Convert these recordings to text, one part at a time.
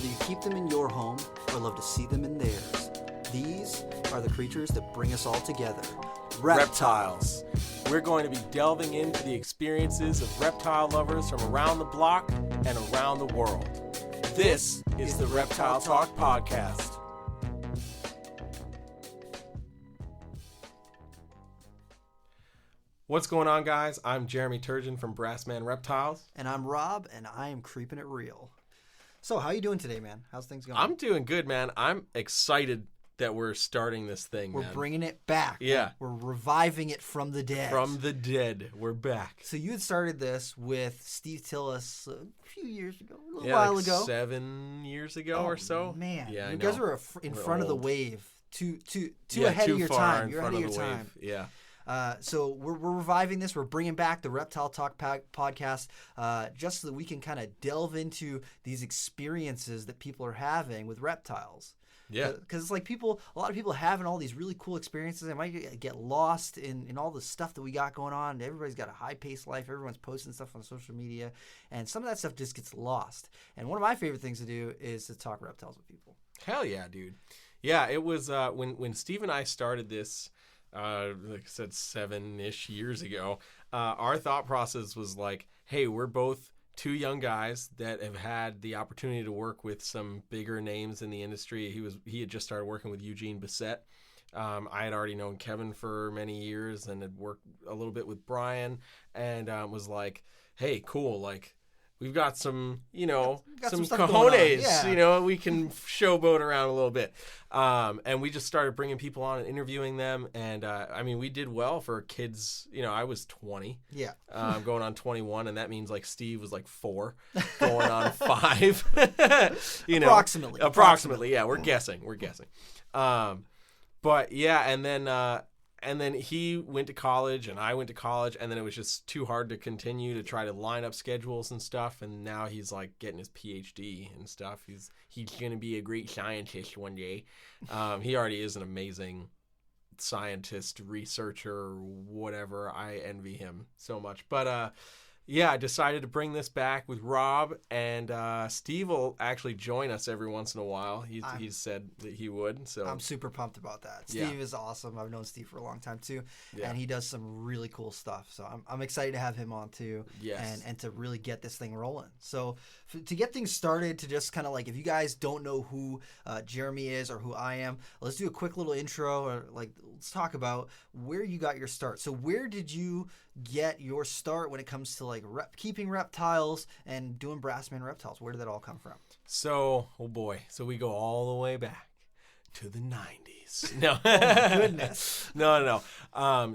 Whether you keep them in your home or love to see them in theirs, these are the creatures that bring us all together. Reptiles. We're going to be delving into the experiences of reptile lovers from around the block and around the world. This is the Reptile Talk podcast. What's going on, guys? I'm Jeremy Turgeon from Brassman Reptiles. And I'm Rob, and I am keeping it real. So, how you doing today, man? How's things going? I'm doing good, man. I'm excited that we're starting this thing, We're man. bringing it back. Yeah. We're reviving it from the dead. From the dead. We're back. So you had started this with Steve Tillis a few years ago, a little while like ago. 7 years ago or so. Man, yeah, you guys were in We're front of the old. wave. Too ahead of your time. You're ahead of your time. Yeah. So we're reviving this. We're bringing back the Reptile Talk podcast just so that we can kind of delve into these experiences that people are having with reptiles. Yeah. Because it's like a lot of people having all these really cool experiences. They might get lost in all the stuff that we got going on. Everybody's got a high-paced life. Everyone's posting stuff on social media. And some of that stuff just gets lost. And one of my favorite things to do is to talk reptiles with people. Hell yeah, dude. Yeah, it was when Steve and I started this, like I said, 7-ish years ago, our thought process was like, hey, we're both two young guys that have had the opportunity to work with some bigger names in the industry. He had just started working with Eugene Bissett. I had already known Kevin for many years and had worked a little bit with Brian, and was like, hey, cool, like, we've got some, some cojones, yeah. We can showboat around a little bit. And we just started bringing people on and interviewing them. And, we did well for kids. I was 20, Yeah. going on 21. And that means like Steve was like 4 going on 5, Approximately. Yeah. We're guessing. But yeah. And then he went to college and I went to college, and then it was just too hard to continue to try to line up schedules and stuff. And now he's like getting his PhD and stuff. He's going to be a great scientist one day. He already is an amazing scientist, researcher, whatever. I envy him so much. But I decided to bring this back with Rob, and Steve will actually join us every once in a while. He's said that he would. So I'm super pumped about that. Steve is awesome. I've known Steve for a long time too, and he does some really cool stuff. So I'm excited to have him on too, and to really get this thing rolling. So to get things started, to just kind of like, if you guys don't know who Jeremy is or who I am, let's do a quick little intro, or like let's talk about where you got your start. So where did you get your start when it comes to like keeping reptiles and doing Brassman Reptiles? Where did that all come from? So, oh boy. So we go all the way back to the 90s. No. Oh my goodness. No.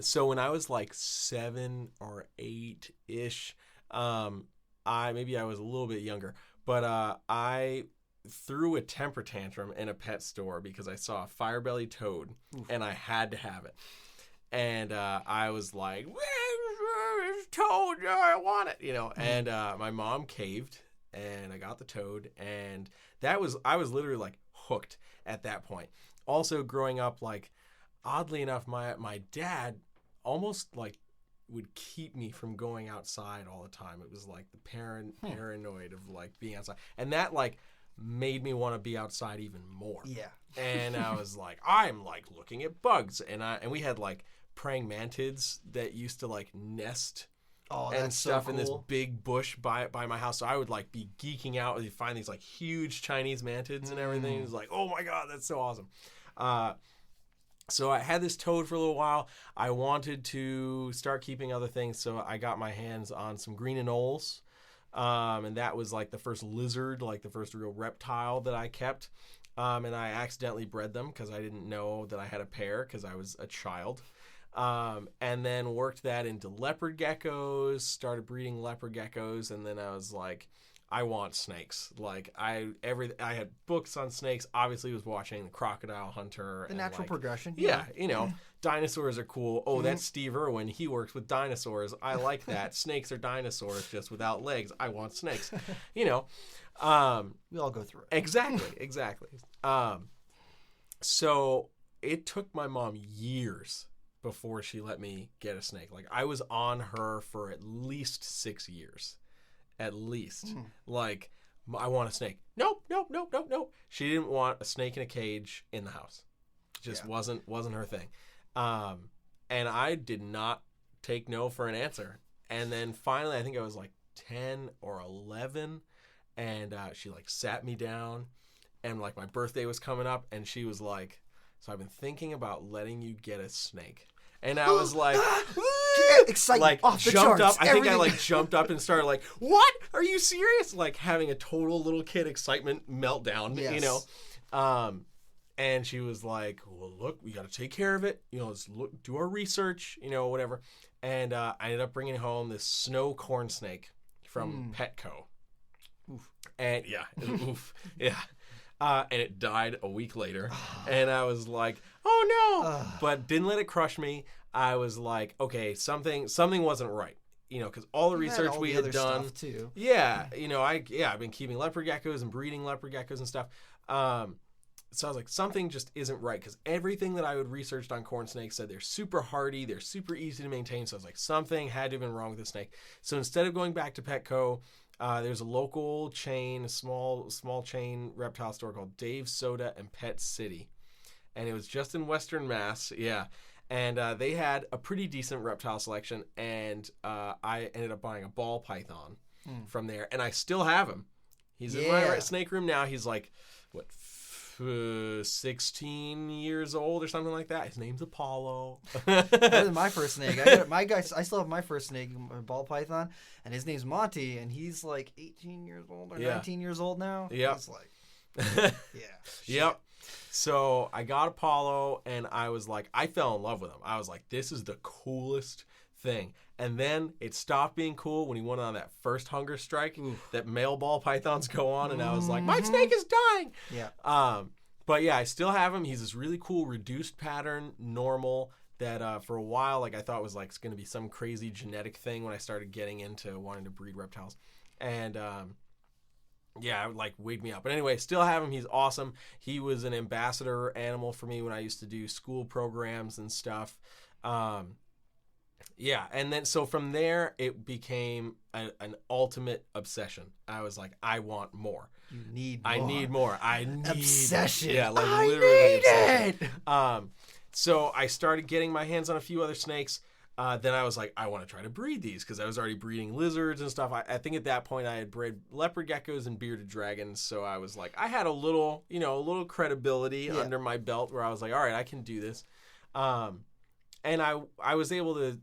So when I was like 7 or 8-ish, maybe I was a little bit younger, but I threw a temper tantrum in a pet store because I saw a fire-bellied toad. Oof. And I had to have it. And I was like, where's toad? I want it, And my mom caved, and I got the toad, and I was literally like hooked at that point. Also, growing up, like, oddly enough, my dad almost like would keep me from going outside all the time. It was like the paranoid of like being outside, and that like made me want to be outside even more. Yeah. And I was like, I'm like looking at bugs, and we had like praying mantids that used to like nest and stuff in this big bush by my house. So I would like be geeking out and find these like huge Chinese mantids and everything. It was like, oh my God, that's so awesome. So I had this toad for a little while. I wanted to start keeping other things, so I got my hands on some green anoles. And that was like the first lizard, like the first real reptile that I kept. And I accidentally bred them because I didn't know that I had a pair because I was a child. And then worked that into leopard geckos, started breeding leopard geckos, and then I was like, I want snakes. Like I had books on snakes. Obviously, was watching The Crocodile Hunter. The natural progression. Yeah, dinosaurs are cool. Oh, that's Steve Irwin. He works with dinosaurs. I like that. Snakes are dinosaurs just without legs. I want snakes. We all go through it. Exactly. So it took my mom years before she let me get a snake. Like I was on her for at least 6 years. At least. Like I want a snake. Nope. She didn't want a snake in a cage in the house. Just wasn't her thing. And I did not take no for an answer. And then finally, I think I was like 10 or 11, and she like sat me down, and like my birthday was coming up, and she was like, so I've been thinking about letting you get a snake. And I was like, excited, like off the jumped charts, up. I think I like jumped up and started like, what? Are you serious? Like having a total little kid excitement meltdown, you know? And she was like, well, look, we got to take care of it. You know, let's do our research, you know, whatever. And I ended up bringing home this snow corn snake from Petco. Oof. And oof. Yeah. And it died a week later. And I was like, oh no. But didn't let it crush me. I was like, okay, something wasn't right. You know, because all the research we had done. Too. Yeah. You know, I've been keeping leopard geckos and breeding leopard geckos and stuff. So I was like, something just isn't right, because everything that I would researched on corn snakes said they're super hardy, they're super easy to maintain. So I was like, something had to have been wrong with the snake. So instead of going back to Petco, there's a local chain, a small chain reptile store called Dave's Soda and Pet City, and it was just in Western Mass. Yeah. And they had a pretty decent reptile selection, and I ended up buying a ball python from there, and I still have him. He's in my snake room now. He's like, what, 16 years old or something like that. His name's Apollo. That was my first snake. I still have my first snake, a ball python, and his name's Monty, and he's like 18 years old or 19 years old now. Yeah. He's like, Yep. So I got Apollo, and I was like, I fell in love with him. I was like, this is the coolest thing. And then it stopped being cool when he went on that first hunger strike that male ball pythons go on, and I was like, my snake is dying. Yeah. But yeah, I still have him. He's this really cool reduced pattern, normal, that for a while, like I thought was like going to be some crazy genetic thing when I started getting into wanting to breed reptiles. And yeah, it like weighed me up. But anyway, still have him. He's awesome. He was an ambassador animal for me when I used to do school programs and stuff. Yeah, and then so from there, it became an ultimate obsession. I was like, I want more. You need more. I need more. I need obsession. Yeah, like I literally need obsession. So I started getting my hands on a few other snakes. Then I was like, I want to try to breed these, because I was already breeding lizards and stuff. I think at that point I had bred leopard geckos and bearded dragons. So I was like, I had a little credibility under my belt where I was like, all right, I can do this. And I was able to,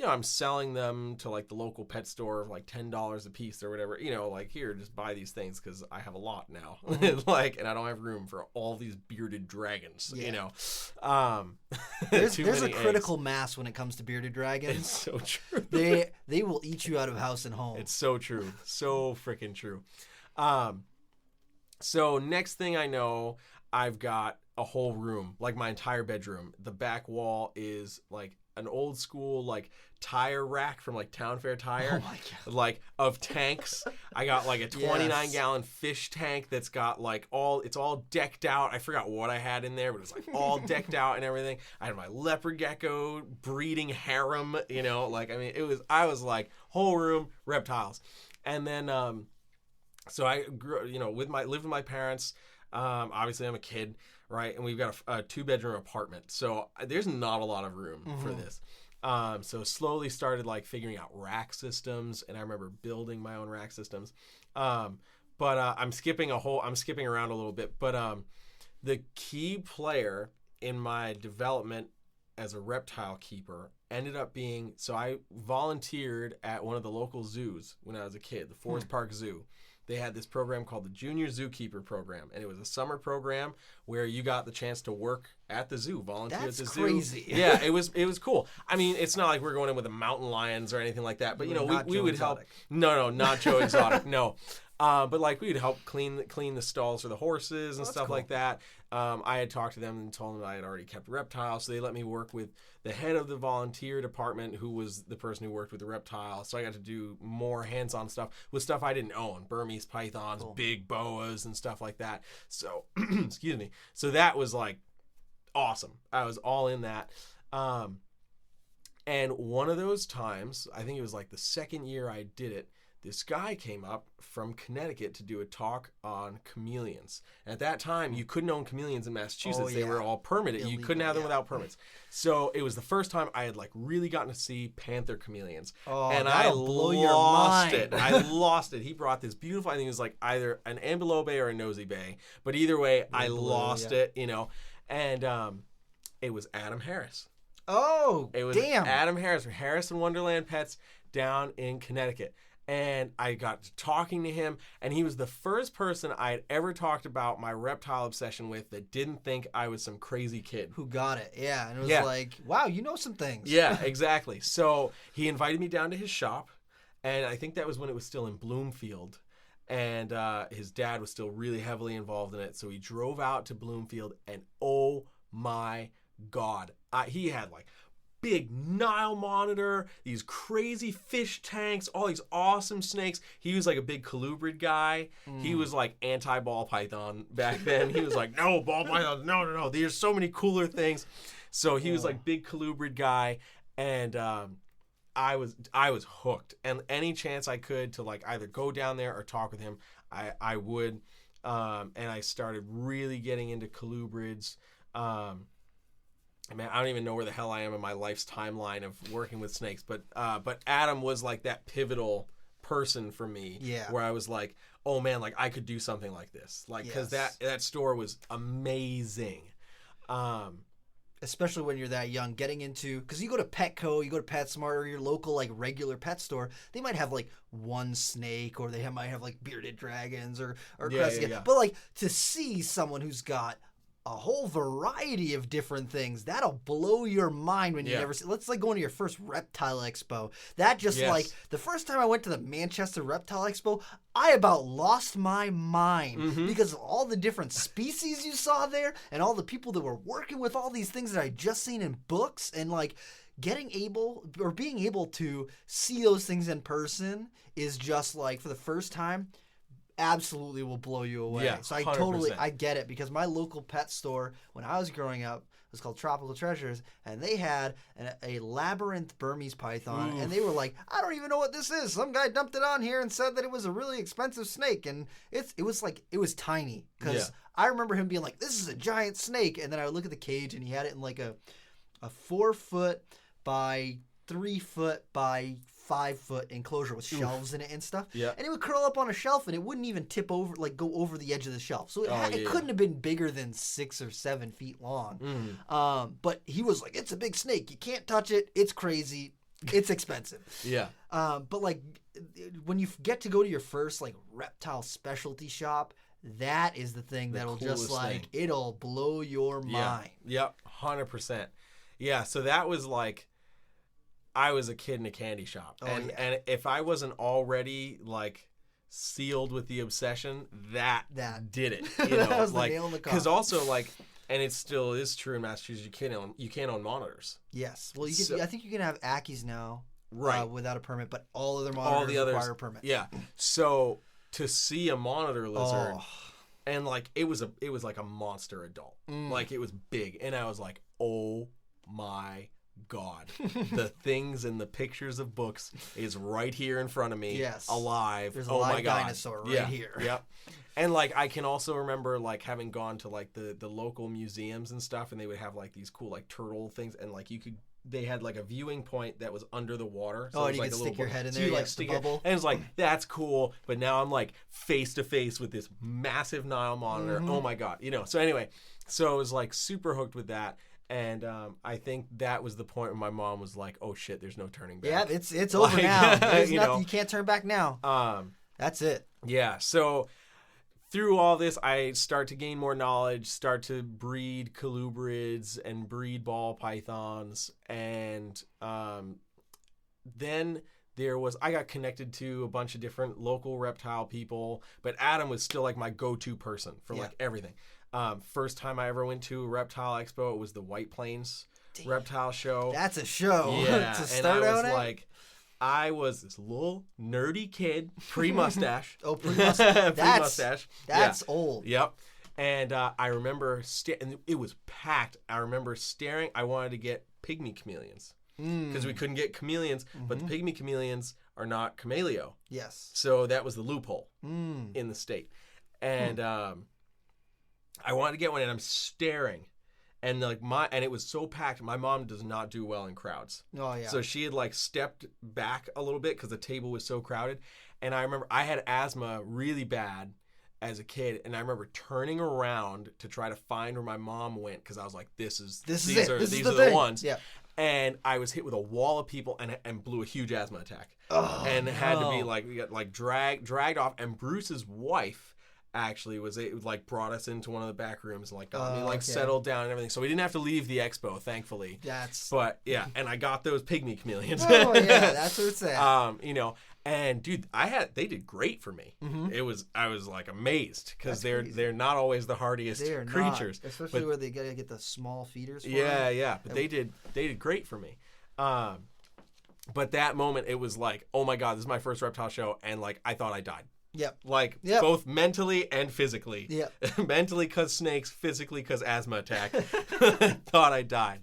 I'm selling them to like the local pet store for like $10 a piece or whatever, like, here, just buy these things because I have a lot now. Like, and I don't have room for all these bearded dragons, There's a critical mass when it comes to bearded dragons. It's so true. They will eat you out of house and home. It's so true. So freaking true. So next thing I know, I've got a whole room, like my entire bedroom. The back wall is like an old school like tire rack from like Town Fair Tire. Oh my God. Like of tanks. I got like a 29-gallon fish tank that's got like it's all decked out. I forgot what I had in there, but it was like all decked out and everything. I had my leopard gecko breeding harem, like, I mean, I was like, whole room reptiles. And then so I grew, lived with my parents. Obviously I'm a kid, right? And we've got a 2-bedroom apartment. So there's not a lot of room for this. So slowly started like figuring out rack systems, and I remember building my own rack systems. But I'm skipping around a little bit, but the key player in my development as a reptile keeper ended up being, so I volunteered at one of the local zoos when I was a kid, the Forest Park Zoo. They had this program called the Junior Zookeeper Program, and it was a summer program where you got the chance to work at the zoo, volunteer at the zoo. That's crazy. Yeah, it was cool. I mean, it's not like we're going in with the mountain lions or anything like that, but we would help. No, not Joe Exotic. No. But like we would help clean the stalls for the horses and stuff like that. I had talked to them and told them that I had already kept reptiles, so they let me work with the head of the volunteer department, who was the person who worked with the reptiles. So I got to do more hands-on stuff with stuff I didn't own, Burmese pythons, big boas, and stuff like that. So, excuse me. So that was like awesome. I was all in that. And one of those times, I think it was like the second year I did it, this guy came up from Connecticut to do a talk on chameleons. At that time, you couldn't own chameleons in Massachusetts. They were all permitted. Illegal, you couldn't have them without permits. So it was the first time I had like really gotten to see panther chameleons. Oh, and I lost it. I lost it. He brought this beautiful, I think it was like either an ambilobe or a nosy bay. But either way, I lost it, you know. And it was Adam Harris. Oh, it was damn. Adam Harris from Harris and Wonderland Pets down in Connecticut. And I got to talking to him, and he was the first person I had ever talked about my reptile obsession with that didn't think I was some crazy kid. Who got it, yeah. And it was like, wow, you know some things. Yeah, exactly. So he invited me down to his shop, and I think that was when it was still in Bloomfield. And his dad was still really heavily involved in it. So he drove out to Bloomfield, and oh my God, he had like big Nile monitor, these crazy fish tanks, all these awesome snakes. He was like a big colubrid guy. He was like anti-ball python back then. He was like, no, ball pythons, no. There's so many cooler things. So he was like big colubrid guy, and I was hooked. And any chance I could to like either go down there or talk with him, I would. And I started really getting into colubrids. Man, I don't even know where the hell I am in my life's timeline of working with snakes, but Adam was like that pivotal person for me, where I was like, oh man, like I could do something like this, like because that store was amazing, especially when you're that young, getting into, because you go to Petco, you go to PetSmart, or your local like regular pet store, they might have like one snake, or they might have like bearded dragons or but like to see someone who's got a whole variety of different things, that'll blow your mind when you never see. Let's like going to your first Reptile Expo. That just like the first time I went to the Manchester Reptile Expo, I about lost my mind because of all the different species you saw there and all the people that were working with all these things that I just seen in books, and like being able to see those things in person is just like for the first time absolutely will blow you away. Yeah, so 100%. I get it, because my local pet store when I was growing up was called Tropical Treasures, and they had a labyrinth Burmese python. And they were like, I don't even know what this is. Some guy dumped it on here and said that it was a really expensive snake, and it was tiny, because I remember him being like, this is a giant snake, and then I would look at the cage and he had it in like a 4 foot by 3 foot by 5 foot enclosure with shelves in it and stuff. And it would curl up on a shelf, and it wouldn't even tip over, like go over the edge of the shelf. So it couldn't have been bigger than 6 or 7 feet long. But he was like, it's a big snake. You can't touch it. It's crazy. It's expensive. But like when you get to go to your first like reptile specialty shop, that is the thing that'll just like, it'll blow your mind. 100%. Yeah. So that was like, I was a kid in a candy shop. And if I wasn't already like sealed with the obsession, that did it. You know, that was like, the nail in the coffin. because also like, and it still is true in Massachusetts, you can't own monitors. Yes. Well, I think you can have Ackies now, right, without a permit, but all other monitors require a permit. Yeah. So to see a monitor lizard, and like it was like a monster adult, like it was big, and I was like, oh my God, the things in the pictures of books is right here in front of me. Yes. Alive. There's a live dinosaur right here. Yep. And like I can also remember like having gone to like the local museums and stuff, and they would have like these cool like turtle things, and like they had like a viewing point that was under the water. So and you could stick your head in there, like stick bubble. And it's like, that's cool, but now I'm like face to face with this massive Nile monitor. Oh my God. You know, so anyway, so I was like super hooked with that. And I think that was the point where my mom was like, "Oh shit, there's no turning back." Yeah, it's over now. There's nothing, you can't turn back now. That's it. Yeah. So through all this, I start to gain more knowledge, start to breed colubrids and breed ball pythons, and then I got connected to a bunch of different local reptile people, but Adam was still like my go-to person for like everything. First time I ever went to a Reptile Expo, it was the White Plains Reptile Show. That's a show. Yeah, to start and I was out like, I was this little nerdy kid, pre-mustache. Pre-mustache. That's yeah. old. Yep. And I remember, and it was packed. I remember staring. I wanted to get pygmy chameleons. because we couldn't get chameleons, but the pygmy chameleons are not cameleo. Yes. So that was the loophole in the state. And I wanted to get one, and I'm staring. And and it was so packed. My mom does not do well in crowds. Oh yeah. So she had like stepped back a little bit because the table was so crowded. And I remember I had asthma really bad as a kid, and I remember turning around to try to find where my mom went because I was like, "These are the ones." Yeah. And I was hit with a wall of people and blew a huge asthma attack, and had to be we got dragged off. And Bruce's wife actually brought us into one of the back rooms and got me settled down and everything, so we didn't have to leave the expo, thankfully. But yeah, and I got those pygmy chameleons. Oh yeah, that's what it's saying. And dude, they did great for me. I was like amazed because they're not always the hardiest creatures, especially where they gotta get the small feeders. But they did great for me. But that moment, it was like, oh my god, this is my first reptile show, and I thought I died. Yep. Both mentally and physically. Yep. Mentally because snakes, physically because asthma attack. Thought I died.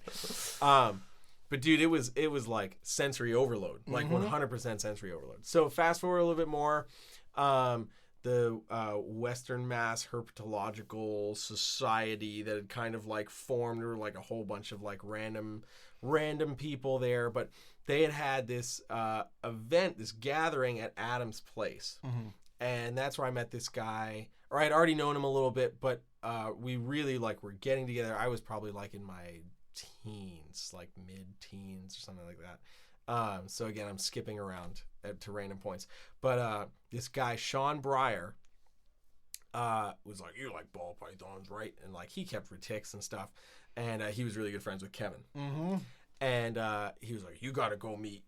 But dude, it was like sensory overload, 100% sensory overload. So fast forward a little bit more, the Western Mass Herpetological Society that had kind of formed, or a whole bunch of random people there, but they had this event, this gathering at Adam's place. And that's where I met this guy, or I'd already known him a little bit, but we really were getting together. I was probably in my teens, mid-teens or something like that. So again, I'm skipping around to random points. But this guy, Sean Breyer, was like, "You like ball pythons, right?" And he kept retics and stuff. And he was really good friends with Kevin. And he was like, "You got to go meet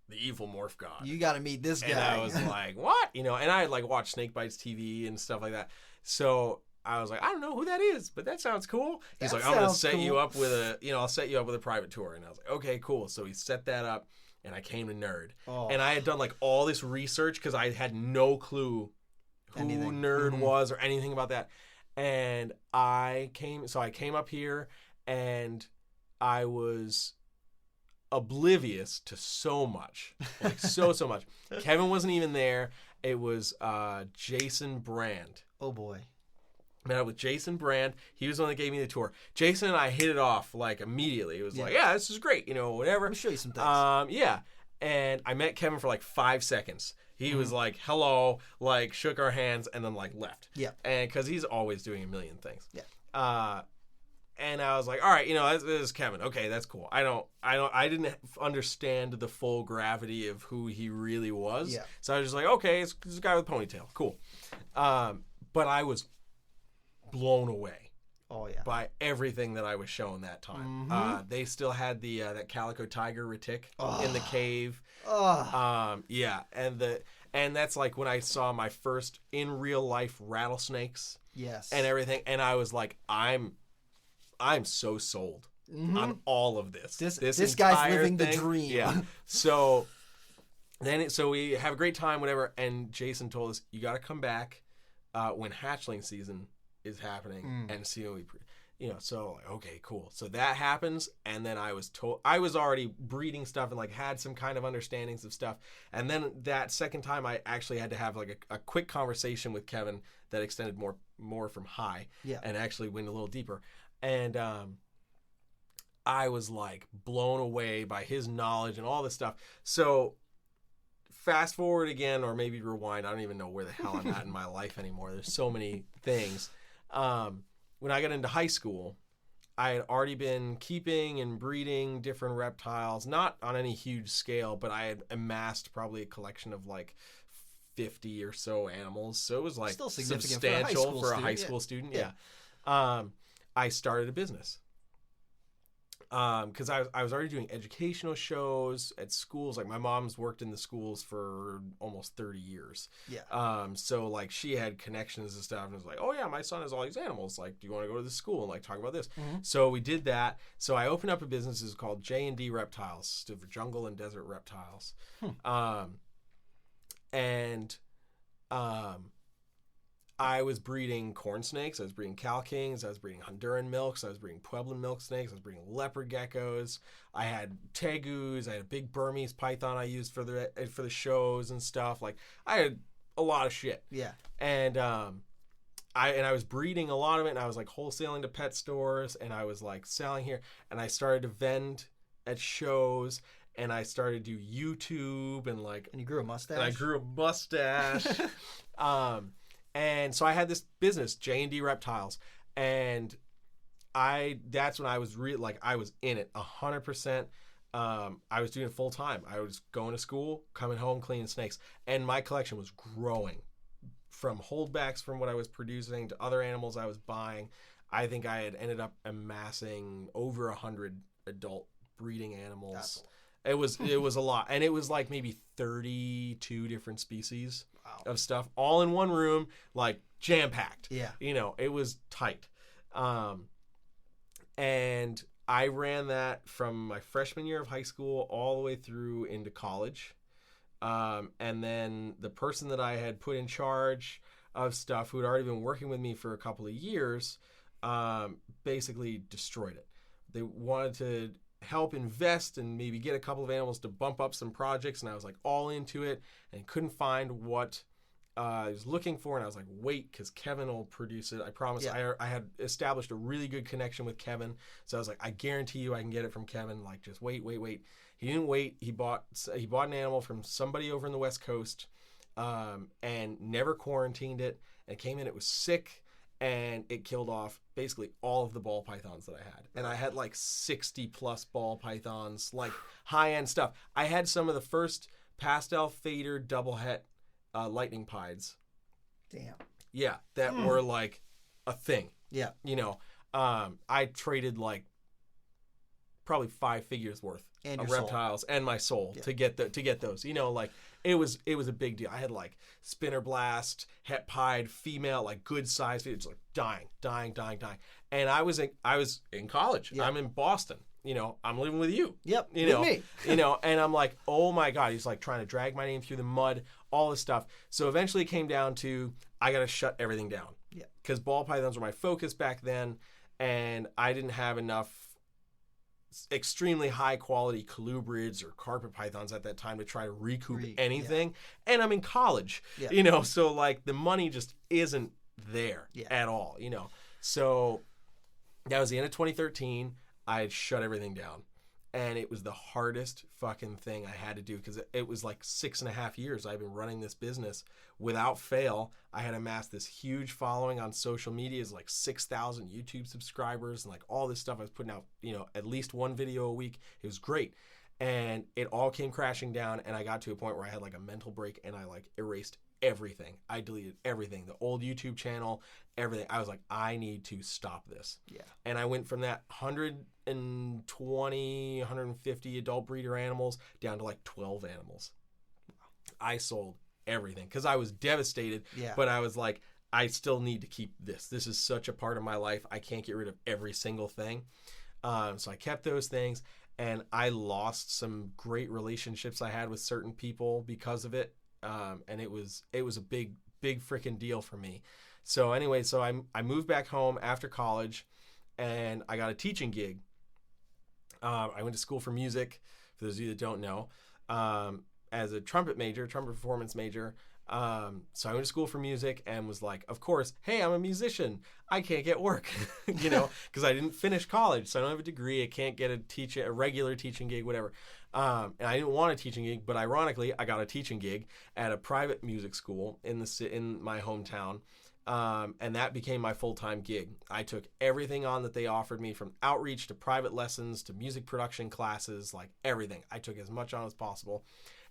the evil morph god. You got to meet this guy." And I was like, "What?" And I had watched Snake Bites TV and stuff like that. So I was like, "I don't know who that is, but that sounds cool." He's like, "I'm going to set you up with I'll set you up with a private tour." And I was like, "Okay, cool." So he set that up, and I came to Nerd. And I had done all this research because I had no clue who Nerd was or anything about that. And I came up here, and I was oblivious to so much, so much. Kevin wasn't even there. It was Jason Brand. Oh boy. Met up with Jason Brand. He was the one that gave me the tour. Jason and I hit it off immediately. It was yeah, this is great, whatever. Let me show you some things. Yeah. And I met Kevin for 5 seconds. He was like, "Hello," shook our hands, and then left. Yeah. And because he's always doing a million things. Yeah. And I was like, all right, this is Kevin. Okay, that's cool. I didn't understand the full gravity of who he really was. Yeah. So I was just like, okay, it's a guy with a ponytail. Cool. But I was blown away. Oh yeah. By everything that I was shown that time. They still had the that calico tiger retic in the cave. Yeah, and that's when I saw my first in real life rattlesnakes. Yes. And everything, and I was like, I'm so sold on all of this. This guy's living the dream. Yeah. So so we have a great time, whatever. And Jason told us, "You got to come back when hatchling season is happening and see what we." So okay, cool. So that happens, and then I was already breeding stuff and had some kind of understandings of stuff. And then that second time, I actually had to have a quick conversation with Kevin that extended more from high, and actually went a little deeper. And I was blown away by his knowledge and all this stuff. So fast forward again, or maybe rewind. I don't even know where the hell I'm at in my life anymore. There's so many things. When I got into high school, I had already been keeping and breeding different reptiles, not on any huge scale, but I had amassed probably a collection of 50 or so animals. So it was still substantial for a high school student. Yeah. I started a business because I was already doing educational shows at schools. My mom's worked in the schools for almost 30 years. Yeah. So she had connections and stuff, and was like, "Oh yeah, my son has all these animals. Do you want to go to this school and talk about this?" So we did that. So I opened up a business. It's called J&D Reptiles, stood for Jungle and Desert Reptiles. I was breeding corn snakes. I was breeding cow kings. I was breeding Honduran milks. I was breeding Pueblan milk snakes. I was breeding leopard geckos. I had tegus. I had a big Burmese python I used for the shows and stuff. Like, I had a lot of shit. Yeah. And I was breeding a lot of it, and I was like wholesaling to pet stores, and I was like selling here, and I started to vend at shows, and I started to do YouTube, and you grew a mustache. And I grew a mustache. And so I had this business, J&D Reptiles, and that's when I was I was in it 100%. I was doing it full time. I was going to school, coming home, cleaning snakes, and my collection was growing from holdbacks from what I was producing to other animals I was buying. I think I had ended up amassing over 100 adult breeding animals. It was a lot, and it was like maybe 32 different species of stuff all in one room, like jam packed. Yeah, it was tight. And I ran that from my freshman year of high school all the way through into college. And then the person that I had put in charge of stuff, who had already been working with me for a couple of years, basically destroyed it. They wanted to help invest and maybe get a couple of animals to bump up some projects, and I was like all into it and couldn't find what I was looking for, and I was like, wait, because Kevin will produce it. I promise. Yeah. I had established a really good connection with Kevin, so I was like, I guarantee you I can get it from Kevin. Like, just wait. He didn't wait. He bought an animal from somebody over in the West Coast, and never quarantined it, and came in. It was sick, and it killed off basically all of the ball pythons that I had. And I had like 60 plus ball pythons, like high-end stuff. I had some of the first pastel fader double het lightning pieds. Damn. Yeah, that were like a thing. Yeah. I traded like probably 5 figures worth of reptiles and my soul to get those. It was a big deal. I had like spinner blast, het pied, female, like good size. It's like dying. And I was in college. Yeah. I'm in Boston. I'm living with you. Yep. With me. And I'm like, oh my God, he's like trying to drag my name through the mud, all this stuff. So eventually it came down to, I got to shut everything down. Yeah. Because ball pythons were my focus back then, and I didn't have enough extremely high quality colubrids or carpet pythons at that time to try to recoup anything. Yeah. And I'm in college, so like the money just isn't there at all, So that was the end of 2013. I had shut everything down, and it was the hardest fucking thing I had to do, because it was like 6.5 years I've been running this business without fail. I had amassed this huge following on social media, is like 6,000 YouTube subscribers, and like all this stuff I was putting out, at least one video a week. It was great. And it all came crashing down, and I got to a point where I had like a mental break, and I like erased everything. I deleted everything, the old YouTube channel, everything. I was like, I need to stop this. Yeah. And I went from that 120, 150 adult breeder animals down to like 12 animals. I sold everything because I was devastated. Yeah. But I was like, I still need to keep this. This is such a part of my life. I can't get rid of every single thing. So I kept those things, and I lost some great relationships I had with certain people because of it. And it was a big freaking deal for me. So anyway, I moved back home after college, and I got a teaching gig. I went to school for music, for those of you that don't know, as a trumpet performance major. So I went to school for music and was like, of course, hey, I'm a musician. I can't get work, because I didn't finish college. So I don't have a degree. I can't get a regular teaching gig, whatever. And I didn't want a teaching gig, but ironically, I got a teaching gig at a private music school in my hometown. And that became my full-time gig. I took everything on that they offered me, from outreach to private lessons to music production classes, like everything. I took as much on as possible,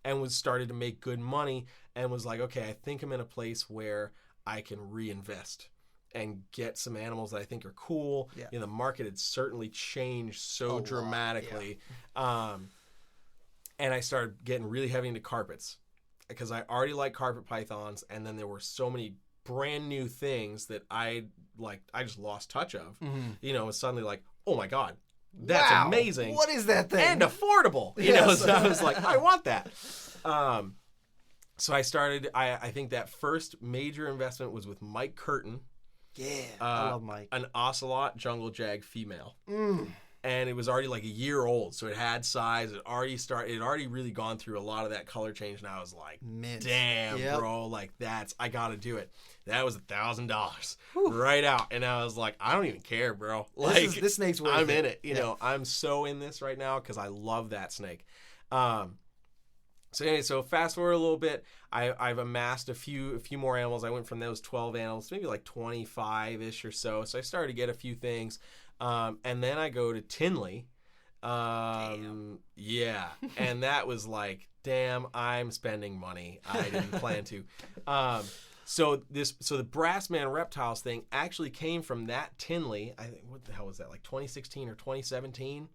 and started to make good money, and was like, okay, I think I'm in a place where I can reinvest and get some animals that I think are cool. Yeah. The market had certainly changed so dramatically. Yeah. And I started getting really heavy into carpets, because I already liked carpet pythons, and then there were so many brand new things that I just lost touch of. Mm-hmm. It was suddenly like, oh my God, that's amazing. What is that thing? And affordable. So I was like, I want that. So I started. I think that first major investment was with Mike Curtin. Yeah, I love Mike. An ocelot jungle jag female. And it was already like a year old, so it had size. It already really gone through a lot of that color change, and I was like, damn, bro, like I gotta do it. That was $1,000 right out, and I was like, I don't even care, bro. Like this snake's worth I'm in it. You know, I'm so in this right now because I love that snake. So anyway, so fast forward a little bit, I've amassed a few more animals. I went from those 12 animals to maybe like 25-ish or so. So I started to get a few things. And then I go to Tinley. Yeah. And that was like, damn, I'm spending money. I didn't plan to. So the Brassman Reptiles thing actually came from that Tinley. I think, what the hell was that? Like 2016 or 2017? I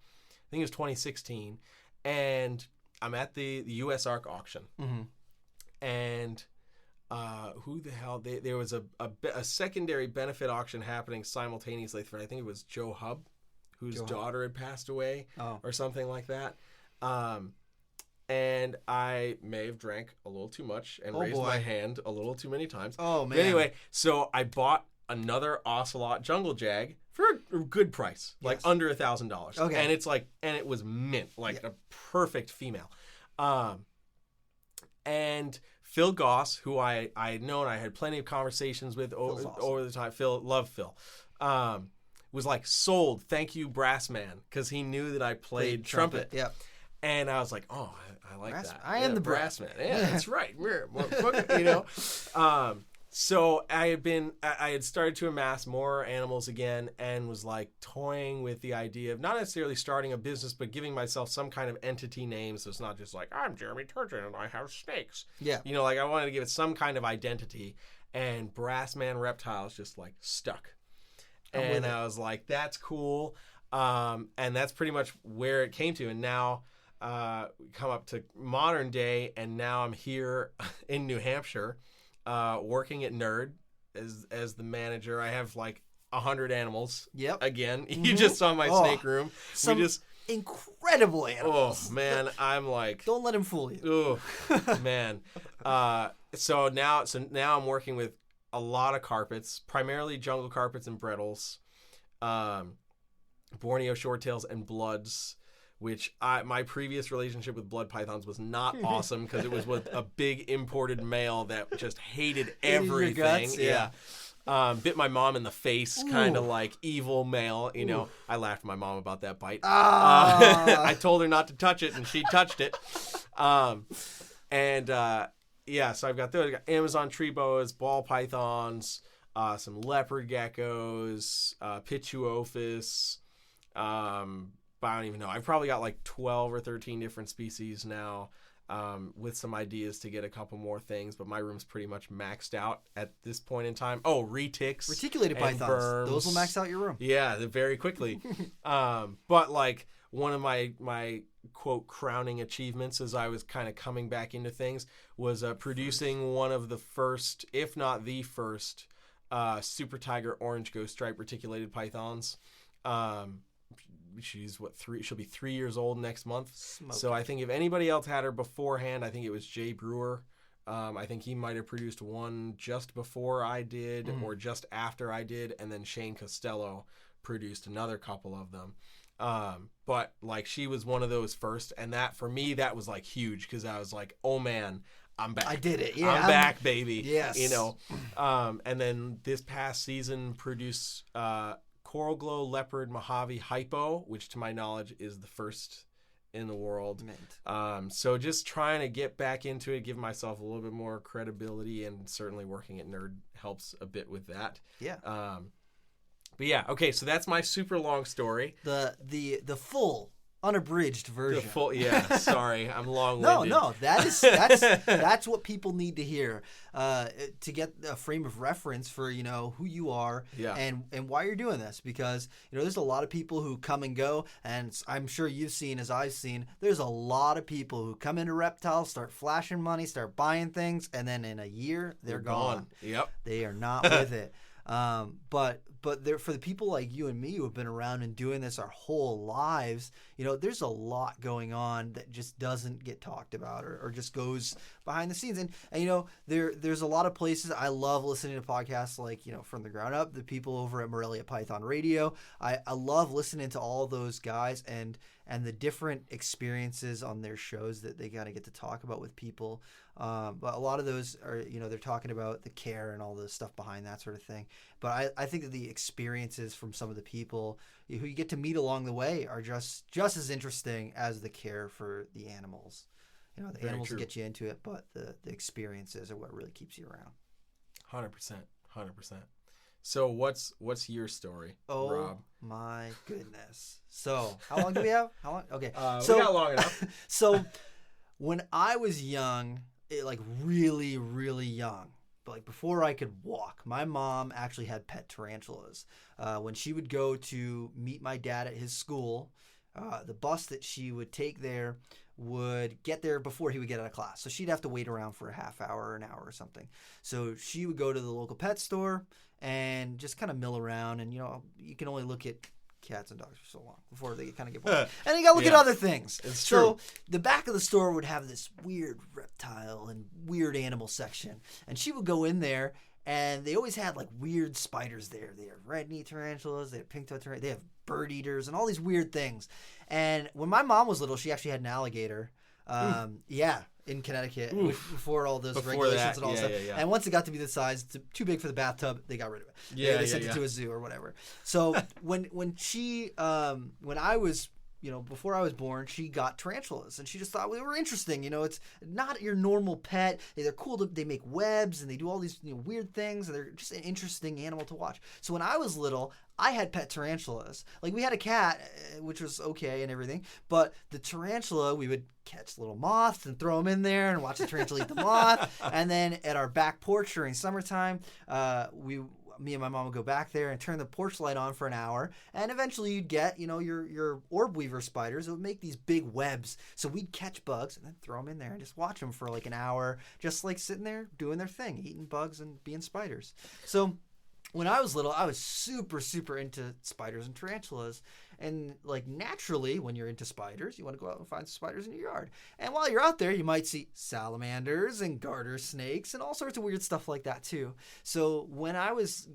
think it was 2016. And I'm at the US Ark auction. And who the hell? There was a secondary benefit auction happening simultaneously for, I think it was Joe Hub, whose daughter had passed away or something like that. And I may have drank a little too much and raised my hand a little too many times. Oh, man. But anyway, so I bought another ocelot jungle jag for a good price, like under $1,000. Okay. And it's like, and it was mint, like a perfect female. And Phil Goss, who I had known, I had plenty of conversations with over the time. Love Phil. Was like, sold, thank you, Brassman, because he knew that I played trumpet. Yep. And I was like, oh, I like that. I am the Brassman. Yeah, that's right. You know? So I had started to amass more animals again and was like toying with the idea of not necessarily starting a business, but giving myself some kind of entity name. So it's not just like, I'm Jeremy Turgeon and I have snakes. Yeah. You know, like I wanted to give it some kind of identity, and Brassman Reptiles just like stuck. And I was like, that's cool. And that's pretty much where it came to. And now we come up to modern day, and now I'm here in New Hampshire. Working at Nerd as the manager. I have like 100 animals. Yep. Again, you just saw my snake room. Incredible animals. Oh man, I'm like, don't let him fool you. Oh man. So now I'm working with a lot of carpets, primarily jungle carpets and Brettles, Borneo shorttails and bloods. Which my previous relationship with blood pythons was not awesome because it was with a big imported male that just hated everything. Guts, yeah. Bit my mom in the face, kind of like evil male. You know, I laughed at my mom about that bite. I told her not to touch it, and she touched it. So I've got those. I got Amazon tree boas, ball pythons, some leopard geckos, Pituophis. I don't even know. I've probably got like 12 or 13 different species now, with some ideas to get a couple more things, but my room's pretty much maxed out at this point in time. Oh, retics. Reticulated pythons. Berms. Those will max out your room. Yeah, very quickly. But like one of my quote crowning achievements as I was kind of coming back into things was producing one of the first, if not the first, Super Tiger Orange Ghost Stripe reticulated pythons. She's she'll be 3 years old next month. So I think if anybody else had her beforehand, I think it was Jay Brewer. I think he might have produced one just before I did or just after I did, and then Shane Costello produced another couple of them. But like she was one of those first, and that for me that was like huge because I was like, oh man, I'm back. I did it. Yeah, I'm back, baby. Yes. You know. And then this past season produced Coral Glow Leopard Mojave Hypo, which to my knowledge is the first in the world. So just trying to get back into it, give myself a little bit more credibility, and certainly working at Nerd helps a bit with that. Yeah. But yeah, okay, so that's my super long story. The full unabridged version. Sorry, I'm long-winded. No, that's what people need to hear to get a frame of reference for who you are and why you're doing this, because there's a lot of people who come and go, and I'm sure you've seen, as I've seen, there's a lot of people who come into Reptile, start flashing money, start buying things, and then in a year they're gone. Yep, they are not with it. But But there, for the people like you and me who have been around and doing this our whole lives, there's a lot going on that just doesn't get talked about or just goes behind the scenes. And there's a lot of places. I love listening to podcasts like, From the Ground Up, the people over at Morelia Python Radio. I love listening to all those guys and the different experiences on their shows that they kind of get to talk about with people. But a lot of those are, they're talking about the care and all the stuff behind that sort of thing. But I think that the experiences from some of the people who you get to meet along the way are just as interesting as the care for the animals. The Very animals true. Get you into it, but the experiences are what really keeps you around. 100%. So what's your story, Rob? My goodness. So how long do we have? How long? Okay. We got long enough. So when I was young, really, really young, but before I could walk, my mom actually had pet tarantulas. When she would go to meet my dad at his school, the bus that she would take there would get there before he would get out of class. So she'd have to wait around for a half hour or an hour or something. So she would go to the local pet store and just kind of mill around. And, you can only look at cats and dogs for so long before they kind of get bored. And you got to look at other things. It's true. So the back of the store would have this weird reptile and weird animal section. And she would go in there, and they always had weird spiders there. They have red knee tarantulas, they have pink-toed tarantulas, they have bird eaters and all these weird things. And when my mom was little, she actually had an alligator. In Connecticut before all those regulations and all that stuff. Yeah. And once it got to be the size too big for the bathtub, they got rid of it. They sent it to a zoo or whatever. So when I was before I was born, she got tarantulas, and she just thought they were interesting. It's not your normal pet. They're cool. They make webs, and they do all these weird things, and they're just an interesting animal to watch. So when I was little, I had pet tarantulas. We had a cat, which was okay and everything, but the tarantula, we would catch little moths and throw them in there and watch the tarantula eat the moth. And then at our back porch during summertime, me and my mom would go back there and turn the porch light on for an hour, and eventually you'd get, your orb weaver spiders. It would make these big webs. So we'd catch bugs and then throw them in there and just watch them for an hour, just sitting there doing their thing, eating bugs and being spiders. So when I was little, I was super, super into spiders and tarantulas. And naturally, when you're into spiders, you want to go out and find spiders in your yard. And while you're out there, you might see salamanders and garter snakes and all sorts of weird stuff like that too. So when I was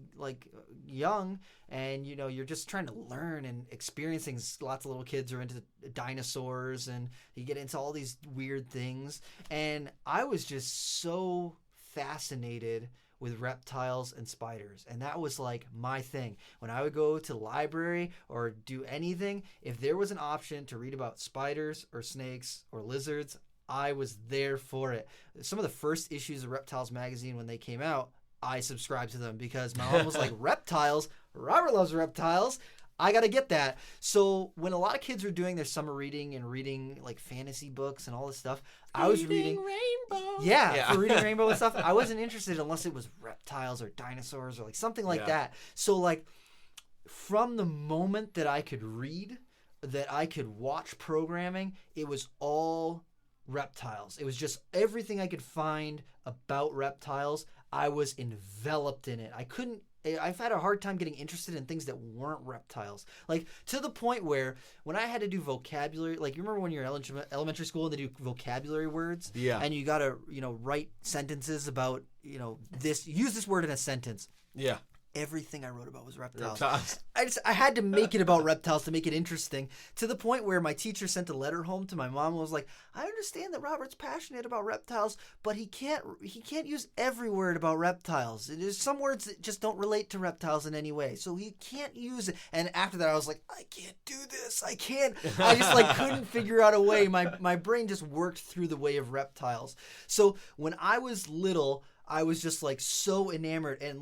young, and you're just trying to learn and experience things, lots of little kids are into dinosaurs, and you get into all these weird things. And I was just so fascinated with reptiles and spiders, and that was my thing. When I would go to the library or do anything, if there was an option to read about spiders or snakes or lizards, I was there for it. Some of the first issues of Reptiles magazine, when they came out, I subscribed to them because my mom was like, reptiles? Robert loves reptiles. I got to get that. So when a lot of kids were doing their summer reading and reading fantasy books and all this stuff, I was reading Rainbow. Yeah, for reading Rainbow and stuff. I wasn't interested unless it was reptiles or dinosaurs or something like that. So from the moment that I could read, that I could watch programming, it was all reptiles. It was just everything I could find about reptiles. I was enveloped in it. I've had a hard time getting interested in things that weren't reptiles. To the point where when I had to do vocabulary, you remember when you're in elementary school and they do vocabulary words? Yeah. And you got to, write sentences about, this, use this word in a sentence. Yeah. Everything I wrote about was reptiles. I had to make it about reptiles to make it interesting, to the point where my teacher sent a letter home to my mom and was like, I understand that Robert's passionate about reptiles, but he can't use every word about reptiles. There's some words that just don't relate to reptiles in any way, so he can't use it. And after that, I was like, I can't do this. I can't. I just couldn't figure out a way. My brain just worked through the way of reptiles. So when I was little, I was just so enamored, and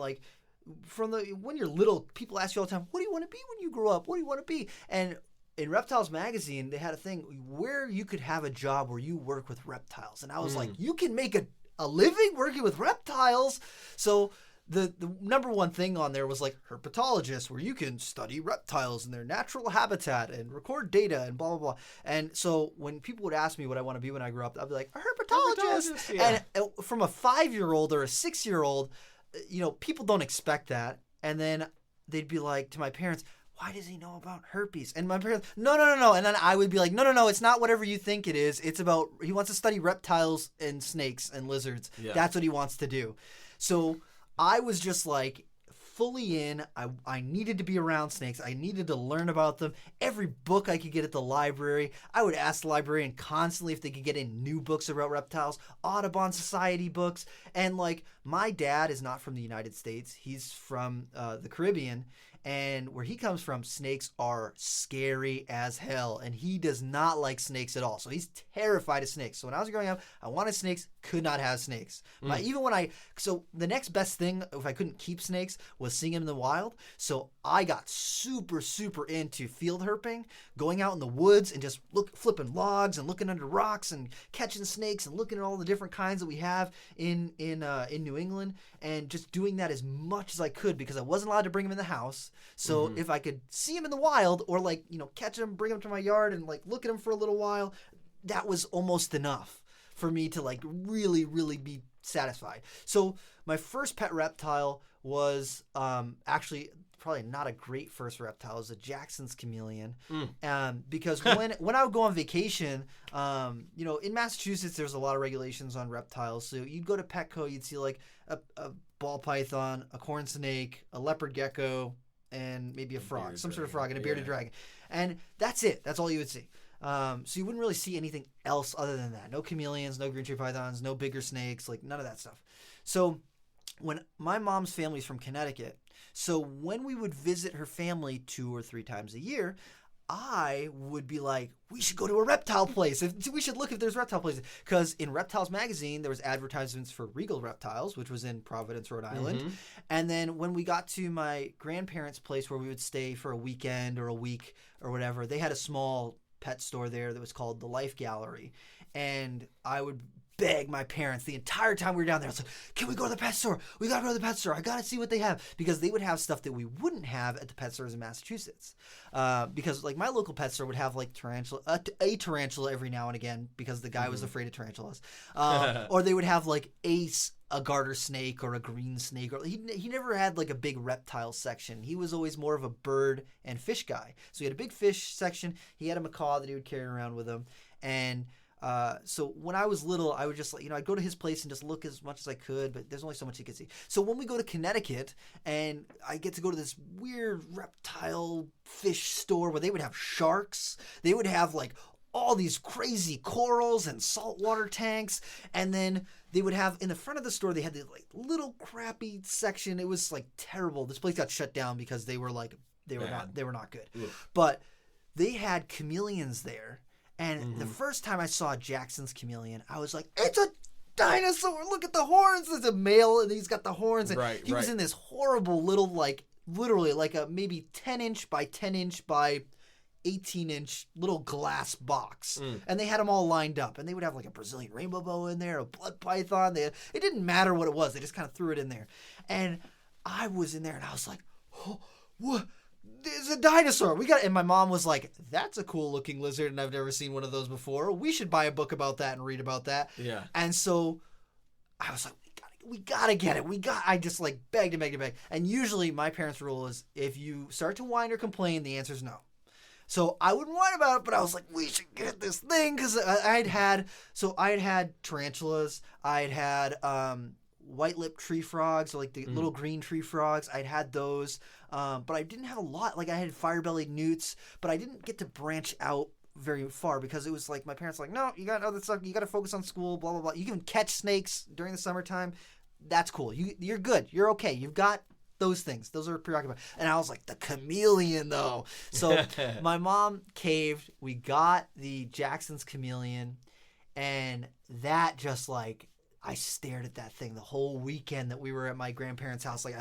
when you're little, people ask you all the time, what do you want to be when you grow up? What do you want to be? And in Reptiles magazine, they had a thing where you could have a job where you work with reptiles. And I was like, you can make a living working with reptiles? So the number one thing on there was herpetologist, where you can study reptiles in their natural habitat and record data and blah, blah, blah. And so when people would ask me what I want to be when I grow up, I'd be like, a herpetologist. Yeah. And from a 5-year-old or a 6-year-old, people don't expect that. And then they'd be like to my parents, why does he know about herpes? And my parents, no. And then I would be like, no, it's not whatever you think it is. It's about, he wants to study reptiles and snakes and lizards. Yeah. That's what he wants to do. So I was just like fully in. I needed to be around snakes. I needed to learn about them. Every book I could get at the library, I would ask the librarian constantly if they could get in new books about reptiles, Audubon Society books. And like, my dad is not from the United States. He's from the Caribbean. And where he comes from, snakes are scary as hell. And he does not like snakes at all. So he's terrified of snakes. So when I was growing up, I wanted snakes, could not have snakes. So the next best thing, if I couldn't keep snakes, was seeing them in the wild. So I got super, super into field herping, going out in the woods and just flipping logs and looking under rocks and catching snakes and looking at all the different kinds that we have in New England, and just doing that as much as I could because I wasn't allowed to bring them in the house. So if I could see them in the wild or like, catch them, bring them to my yard and like look at them for a little while, that was almost enough for me to like really, really be satisfied. So my first pet reptile was actually probably not a great first reptile. It was a Jackson's chameleon. Because when I would go on vacation, in Massachusetts, there's a lot of regulations on reptiles. So you'd go to Petco, you'd see like a ball python, a corn snake, a leopard gecko, and maybe a frog, some sort of frog, and a bearded dragon. And that's it. That's all you would see. So you wouldn't really see anything else other than that. No chameleons, no green tree pythons, no bigger snakes, like none of that stuff. So when my mom's family's from Connecticut, so when we would visit her family 2 or 3 times a year, I would be like, we should go to a reptile place. We should look if there's reptile places. Because in Reptiles magazine, there was advertisements for Regal Reptiles, which was in Providence, Rhode Island. And then when we got to my grandparents' place where we would stay for a weekend or a week or whatever, they had a small pet store there that was called the Life Gallery. And I would beg my parents the entire time we were down there. I was like, can we go to the pet store? We got to go to the pet store. I got to see what they have. Because they would have stuff that we wouldn't have at the pet stores in Massachusetts. Because like my local pet store would have like a tarantula every now and again because the guy was afraid of tarantulas. Or they would have like a garter snake or a green snake. Or he never had like a big reptile section. He was always more of a bird and fish guy. So he had a big fish section. He had a macaw that he would carry around with him. And so when I was little, I would just, I'd go to his place and just look as much as I could, but there's only so much you could see. So when we go to Connecticut and I get to go to this weird reptile fish store where they would have sharks, they would have like all these crazy corals and saltwater tanks. And then they would have in the front of the store, they had this like little crappy section. It was like terrible. This place got shut down because they were not good. Oof. But they had chameleons there. And the first time I saw Jackson's chameleon, I was like, it's a dinosaur. Look at the horns. There's a male and he's got the horns. And he was in this horrible little, like, literally like a maybe 10-inch by 10-inch by 18-inch little glass box. And they had them all lined up. And they would have like a Brazilian rainbow boa in there, a blood python. It didn't matter what it was. They just kind of threw it in there. And I was in there and I was like, oh, what? There's a dinosaur. And my mom was like, that's a cool looking lizard and I've never seen one of those before. We should buy a book about that and read about that. Yeah. And so I was like, we gotta get it. I just like begged and begged and begged. And usually my parents' rule is if you start to whine or complain, the answer is no. So I wouldn't whine about it, but I was like, we should get this thing. Cause I had had tarantulas. I had white-lipped tree frogs, so like the little green tree frogs. I'd had those, but I didn't have a lot. Like I had fire-bellied newts, but I didn't get to branch out very far because it was like my parents were like, no, you got other stuff. You got to focus on school. Blah blah blah. You can catch snakes during the summertime. That's cool. You're good. You're okay. You've got those things. Those are preoccupied. And I was like, the chameleon though. So my mom caved. We got the Jackson's chameleon, and that just like. I stared at that thing the whole weekend that we were at my grandparents' house. Like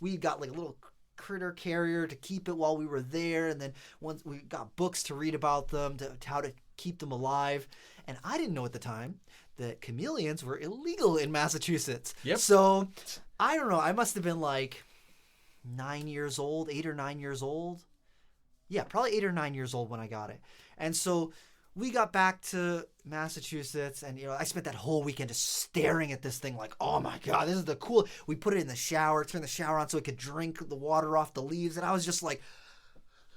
we got like a little critter carrier to keep it while we were there. And then once we got books to read about them, to how to keep them alive. And I didn't know at the time that chameleons were illegal in Massachusetts. Yep. So I don't know. I must have been like 8 or 9 years old. Yeah, probably 8 or 9 years old when I got it. And so we got back to Massachusetts, and I spent that whole weekend just staring at this thing like, oh my God, this is the cool. We put it in the shower, turned the shower on so it could drink the water off the leaves, and I was just like,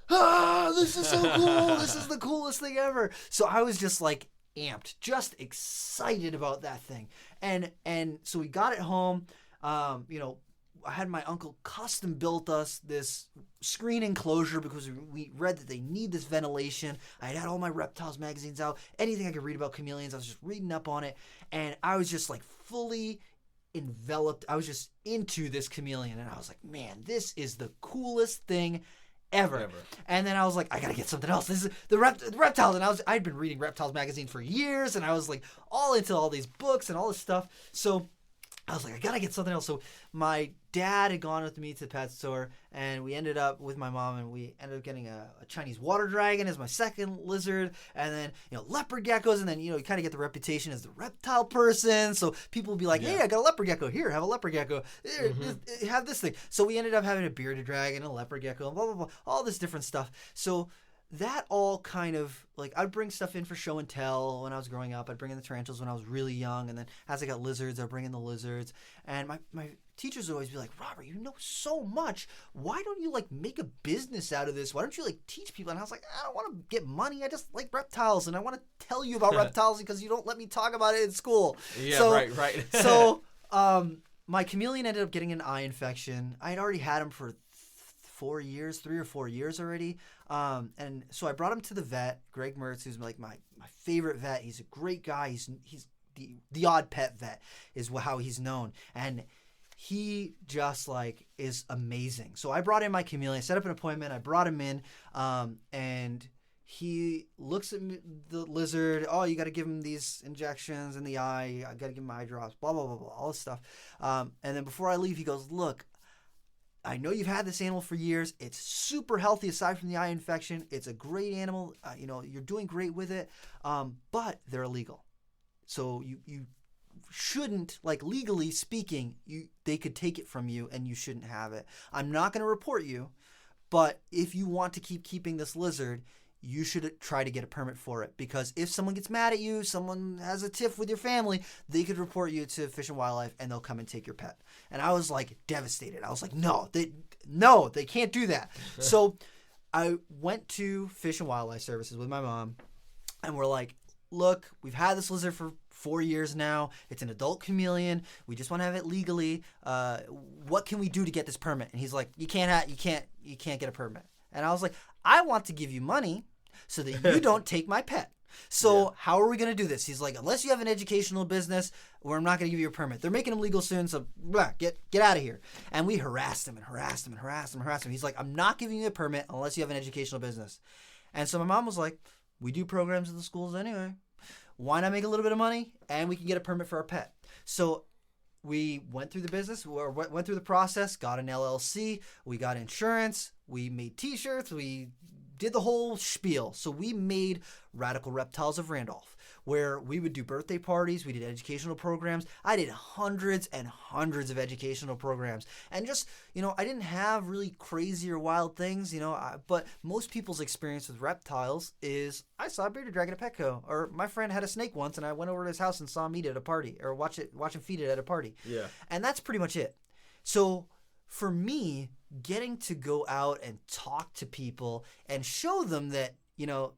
this is so cool. This is the coolest thing ever. So I was just like amped, just excited about that thing. And so we got it home. I had my uncle custom built us this screen enclosure because we read that they need this ventilation. I had all my reptiles magazines out, anything I could read about chameleons. I was just reading up on it, and I was just like fully enveloped. I was just into this chameleon, and I was like, man, this is the coolest thing ever. And then I was like, I gotta get something else. This is the reptiles, and I'd been reading Reptiles magazine for years, and I was like all into all these books and all this stuff. So I was like, I gotta get something else. So my dad had gone with me to the pet store, and we ended up with my mom, and we ended up getting a Chinese water dragon as my second lizard, and then leopard geckos, and then you kind of get the reputation as the reptile person. So people would be like, hey, I got a leopard gecko. Here, have a leopard gecko. Here, have this thing. So we ended up having a bearded dragon, a leopard gecko, and blah blah blah, all this different stuff. So that all kind of like, I'd bring stuff in for show and tell when I was growing up. I'd bring in the tarantulas when I was really young, and then as I got lizards, I'd bring in the lizards. And my teachers would always be like, Robert, you know so much. Why don't you make a business out of this? Why don't you teach people? And I was like, I don't want to get money. I just like reptiles, and I want to tell you about reptiles because you don't let me talk about it in school. Yeah, so, right. So my chameleon ended up getting an eye infection. I had already had him for 3 or 4 years already. And so I brought him to the vet, Greg Mertz, who's like my favorite vet. He's a great guy. He's the odd pet vet is how he's known. And he just is amazing. So I brought in my chameleon, set up an appointment. I brought him in, and he looks at the lizard. Oh, you got to give him these injections in the eye. I got to give him eye drops, blah, blah, blah, blah, all this stuff. And then before I leave, he goes, look, I know you've had this animal for years. It's super healthy aside from the eye infection. It's a great animal. You're doing great with it. But they're illegal. So you shouldn't, legally speaking, they could take it from you and you shouldn't have it. I'm not going to report you, but if you want to keep keeping this lizard, you should try to get a permit for it, because if someone gets mad at you, someone has a tiff with your family, they could report you to Fish and Wildlife and they'll come and take your pet. And I was devastated. I was like, no, they can't do that. So I went to Fish and Wildlife Services with my mom, and we're like, look, we've had this lizard for 4 years now. It's an adult chameleon. We just want to have it legally. What can we do to get this permit? And he's like, you can't get a permit. And I was like, I want to give you money so that you don't take my pet. So how are we going to do this? He's like, unless you have an educational business, we're not going to give you a permit. They're making them legal soon, so get out of here. And we harassed him. He's like, I'm not giving you a permit unless you have an educational business. And so my mom was like, we do programs at the schools anyway. Why not make a little bit of money and we can get a permit for our pet? So we went through the business, or went through the process, got an LLC, we got insurance, we made t-shirts, we did the whole spiel. So we made Radical Reptiles of Randolph, where we would do birthday parties, we did educational programs. I did hundreds and hundreds of educational programs. And just, I didn't have really crazy or wild things, but most people's experience with reptiles is, I saw a bearded dragon at Petco, or my friend had a snake once and I went over to his house and saw him eat it at a party, or watch him feed it at a party. Yeah. And that's pretty much it. So for me, getting to go out and talk to people and show them that,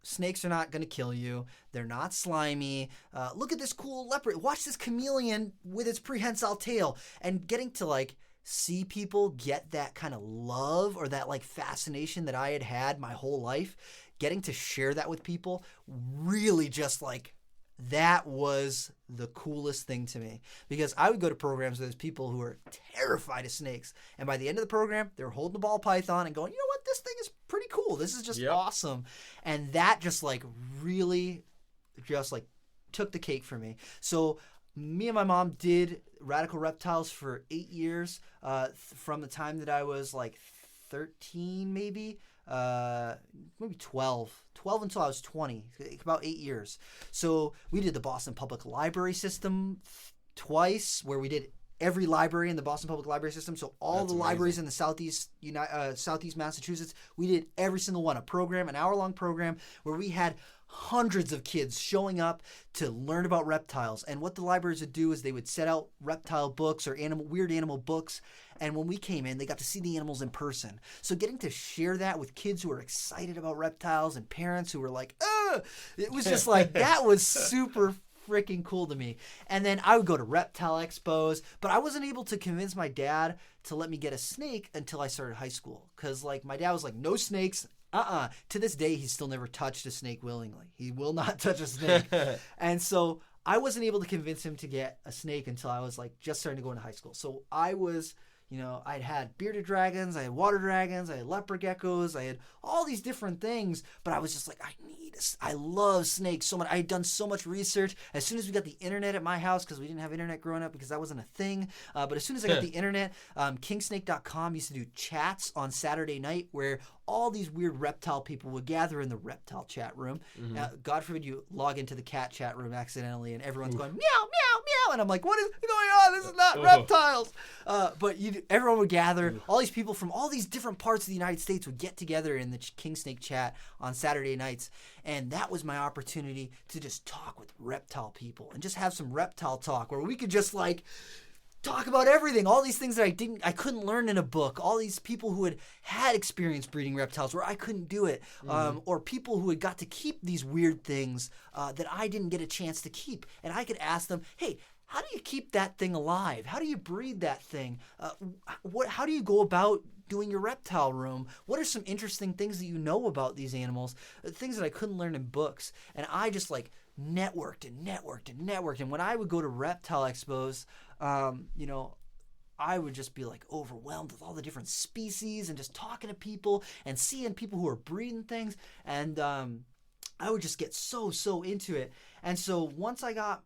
snakes are not going to kill you. They're not slimy. Look at this cool leopard. Watch this chameleon with its prehensile tail. And getting to see people get that kind of love or that fascination that I had my whole life. Getting to share that with people really just that was the coolest thing to me, because I would go to programs where there's people who are terrified of snakes, and by the end of the program, they were holding the ball python and going, you know what, this thing is pretty cool. This is just awesome. And that just really just took the cake for me. So me and my mom did Radical Reptiles for 8 years, from the time that I was 13 maybe. Maybe 12 until I was 20, about 8 years. So we did the Boston Public Library system twice, where we did every library in the Boston Public Library system. So all the libraries in the Southeast Massachusetts, we did every single one, an hour-long program where we had hundreds of kids showing up to learn about reptiles. And what the libraries would do is they would set out reptile books or weird animal books. And when we came in, they got to see the animals in person. So getting to share that with kids who are excited about reptiles and parents who were like, it was just like, that was super freaking cool to me. And then I would go to reptile expos, but I wasn't able to convince my dad to let me get a snake until I started high school. Because like my dad was like, no snakes. To this day, he's still never touched a snake willingly. He will not touch a snake. And so I wasn't able to convince him to get a snake until I was like just starting to go into high school. So I was, I'd had bearded dragons, I had water dragons, I had leopard geckos, I had all these different things, but I was just like, I love snakes so much. I had done so much research. As soon as we got the internet at my house, because we didn't have internet growing up because that wasn't a thing, but as soon as I got the internet, kingsnake.com used to do chats on Saturday night where all these weird reptile people would gather in the reptile chat room. God forbid you log into the cat chat room accidentally and everyone's going, meow, meow, meow. And I'm like, what is going on? This is not reptiles. But everyone would gather. All these people from all these different parts of the United States would get together in the King Snake chat on Saturday nights. And that was my opportunity to just talk with reptile people and just have some reptile talk where we could just like talk about everything, all these things that I couldn't learn in a book, all these people who had experience breeding reptiles where I couldn't do it, or people who had got to keep these weird things that I didn't get a chance to keep. And I could ask them, hey, how do you keep that thing alive? How do you breed that thing? How do you go about doing your reptile room? What are some interesting things that you know about these animals? Things that I couldn't learn in books. And I just like networked. And when I would go to reptile expos, I would just be like overwhelmed with all the different species and just talking to people and seeing people who are breeding things. And I would just get so into it. And so once I got...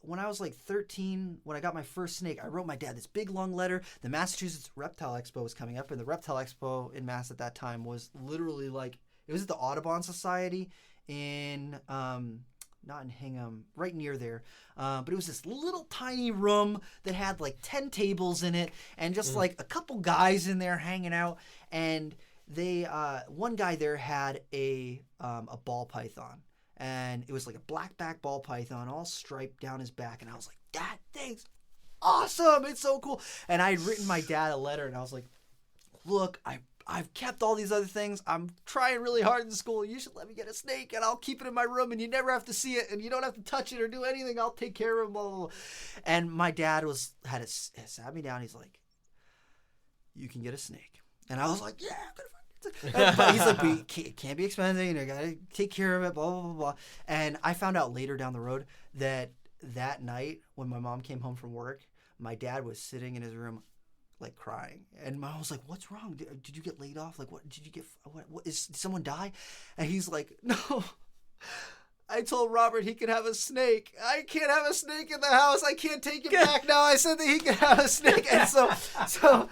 when I was like 13, when I got my first snake, I wrote my dad this big long letter. The Massachusetts Reptile Expo was coming up, and the Reptile Expo in Mass at that time was literally like, it was at the Audubon Society in, not in Hingham, right near there. But it was this little tiny room that had like 10 tables in it and just like a couple guys in there hanging out. And they, one guy there had a ball python. And it was like a black back ball python, all striped down his back. And I was like, that thing's awesome. It's so cool. And I had written my dad a letter, and I was like, look, I've kept all these other things. I'm trying really hard in school. You should let me get a snake, and I'll keep it in my room, and you never have to see it, and you don't have to touch it or do anything. I'll take care of it, blah, blah, blah. And my dad had sat me down. He's like, you can get a snake. And I was like, yeah, I'm gonna but he's like, it can't be expensive, gotta take care of it, blah, blah, blah, blah. And I found out later down the road that night when my mom came home from work, my dad was sitting in his room like crying. And my mom was like, what's wrong? Did you get laid off? Like, what did you get? Did someone die? And he's like, no. I told Robert he could have a snake. I can't have a snake in the house. I can't take it back now. I said that he could have a snake. And so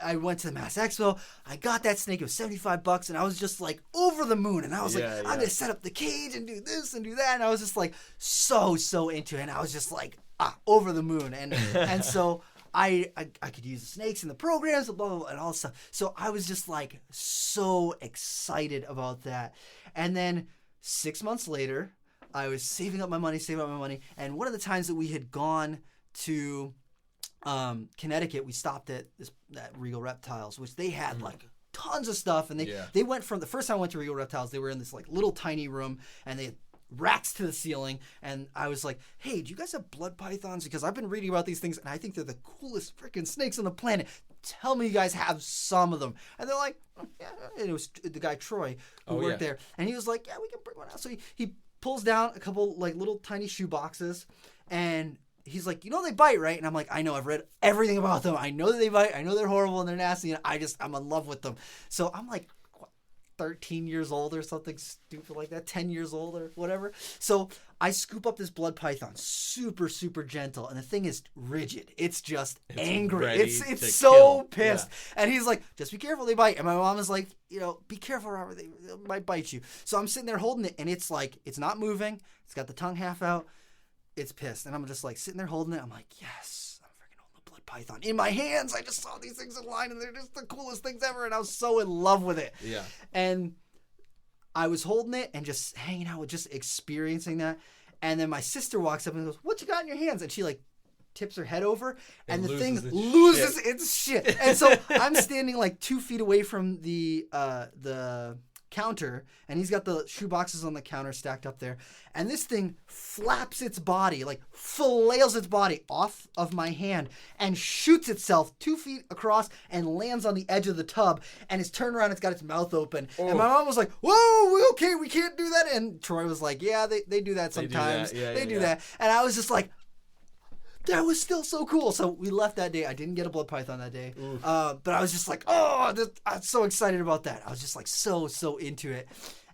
I went to the Mass Expo. I got that snake. It was $75, and I was just like over the moon. And I was I'm gonna set up the cage and do this and do that. And I was just like so into it. And I was just like over the moon. And so I could use the snakes in the programs, blah, blah, blah, and all this stuff. So I was just like so excited about that. And then 6 months later, I was saving up my money. And one of the times that we had gone to Connecticut, we stopped at Regal Reptiles, which they had like tons of stuff. And they went from the first time I went to Regal Reptiles, they were in this like little tiny room, and they had racks to the ceiling. And I was like, hey, do you guys have blood pythons? Because I've been reading about these things, and I think they're the coolest freaking snakes on the planet. Tell me you guys have some of them. And they're like, yeah. And it was the guy Troy who worked there, and he was like, yeah, we can bring one out. So he pulls down a couple like little tiny shoe boxes, and he's like, they bite, right? And I'm like, I know, I've read everything about them. I know that they bite. I know they're horrible and they're nasty, and I'm in love with them. So I'm like 13 years old or something stupid like that, 10 years old or whatever. So I scoop up this blood python, super, super gentle, and the thing is rigid. It's just angry. It's so kill. Pissed. Yeah. And he's like, just be careful, they bite. And my mom is like, be careful, Robert, they might bite you. So I'm sitting there holding it, and it's like, it's not moving. It's got the tongue half out. it's pissed. And I'm just like sitting there holding it. I'm like, yes, I'm freaking holding a blood python in my hands. I just saw these things in line and they're just the coolest things ever. And I was so in love with it. Yeah. And I was holding it and just hanging out with just experiencing that. And then my sister walks up and goes, what you got in your hands? And she like tips her head over and the thing loses its shit. And so I'm standing like 2 feet away from the counter, and he's got the shoe boxes on the counter stacked up there, and this thing flaps its body, like flails its body off of my hand and shoots itself 2 feet across and lands on the edge of the tub, and it's turned around, it's got its mouth open. And my mom was like, whoa, okay, we can't do that. And Troy was like, yeah, they do that sometimes. They do that. And I was just like, that was still so cool. So we left that day. I didn't get a blood python that day. But I was just like, I'm so excited about that. I was just like so into it.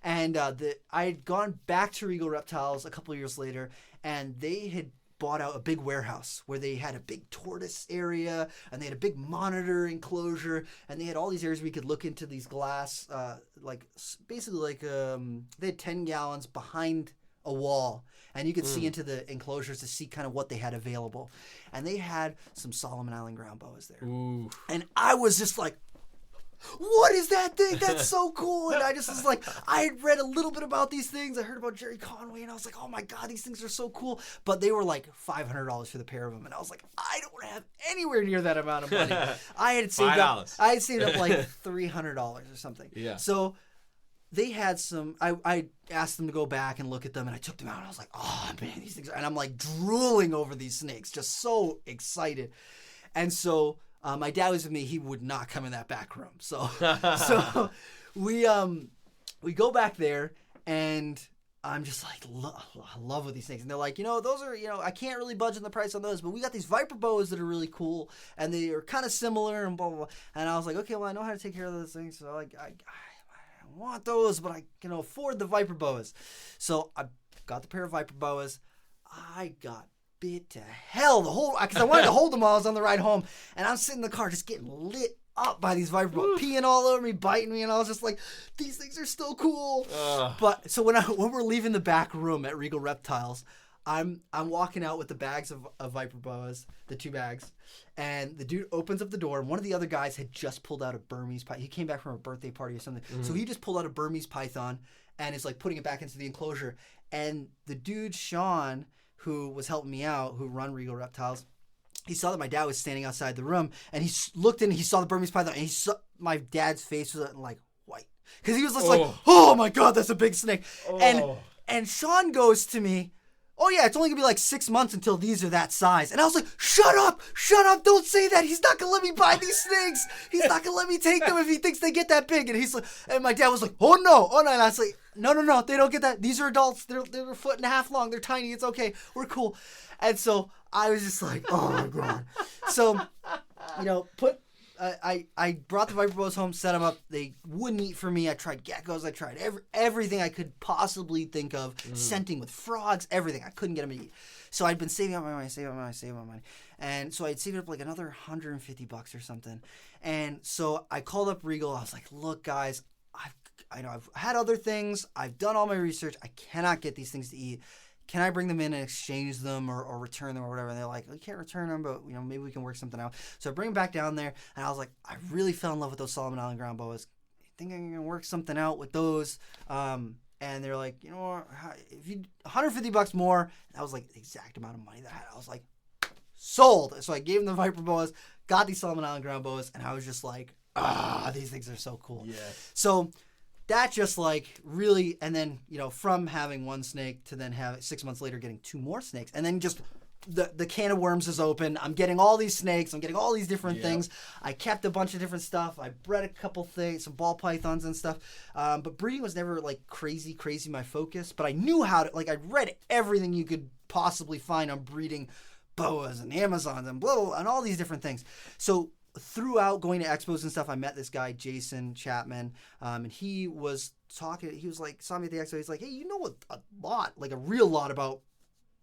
And I had gone back to Regal Reptiles a couple of years later, and they had bought out a big warehouse where they had a big tortoise area, and they had a big monitor enclosure, and they had all these areas where you could look into these glass, they had 10 gallons behind a wall, and you could see into the enclosures to see kind of what they had available. And they had some Solomon Island ground boas there. Ooh. And I was just like, what is that thing? That's so cool. And I just was like, I had read a little bit about these things. I heard about Jerry Conway, and I was like, oh my God, these things are so cool. But they were like $500 for the pair of them. And I was like, I don't have anywhere near that amount of money. I had saved up like $300 or something. Yeah. So they had some, I asked them to go back and look at them, and I took them out, and I was like, oh man, these things are, and I'm like drooling over these snakes, just so excited. And so my dad was with me. He would not come in that back room. So we go back there, and I'm just like, love with these things. And they're like, those are, I can't really budge on the price on those, but we got these Viper boas that are really cool, and they are kind of similar and blah, blah, blah. And I was like, okay, well, I know how to take care of those things. So like, I want those, but I can afford the Viper boas. So I got the pair of Viper boas. I got bit to hell because I wanted to hold them while I was on the ride home, and I'm sitting in the car just getting lit up by these Viper boas, peeing all over me, biting me, and I was just like, these things are still cool. But so when we're leaving the back room at Regal Reptiles, I'm walking out with the bags of Viper boas, the 2 bags, and the dude opens up the door, and one of the other guys had just pulled out a Burmese python. He came back from a birthday party or something. So he just pulled out a Burmese python and is like putting it back into the enclosure. And the dude, Sean, who was helping me out, who run Regal Reptiles, he saw that my dad was standing outside the room, and he looked in, he saw the Burmese python, and he saw my dad's face was like white. Because he was just like, oh my God, that's a big snake. And Sean goes to me, oh yeah, it's only gonna be like 6 months until these are that size. And I was like, shut up, don't say that. He's not gonna let me buy these snakes. He's not gonna let me take them if he thinks they get that big. And he's like, and my dad was like, oh no. And I was like, no, they don't get that. These are adults. They're a foot and a half long. They're tiny. It's okay. We're cool. And so I was just like, oh my God. So, I brought the Viper boas home, set them up. They wouldn't eat for me. I tried geckos. I tried everything I could possibly think of, scenting with frogs, everything. I couldn't get them to eat. So I'd been saving up my money. And so I'd saved up like another $150 or something. And so I called up Regal. I was like, look, guys, I've had other things. I've done all my research. I cannot get these things to eat. Can I bring them in and exchange them or return them or whatever? And they're like, we can't return them, but maybe we can work something out. So I bring them back down there, and I was like, I really fell in love with those Solomon Island ground boas. I think I can work something out with those. And they're like, if you $150 more, that was like the exact amount of money that I had. I was like, sold. So I gave them the Viper boas, got these Solomon Island ground boas, and I was just like, these things are so cool. Yeah. So that just like really, and then, from having one snake to then 6 months later getting 2 more snakes, and then just the can of worms is open. I'm getting all these snakes. I'm getting all these different things. I kept a bunch of different stuff. I bred a couple things, some ball pythons and stuff. But breeding was never like crazy my focus, but I knew how to, like, I'd read everything you could possibly find on breeding boas and Amazons and blah, blah, blah, and all these different things. So throughout going to expos and stuff, I met this guy, Jason Chapman, and he was talking, he was like, saw me at the expo, he's like, hey, you know a real lot about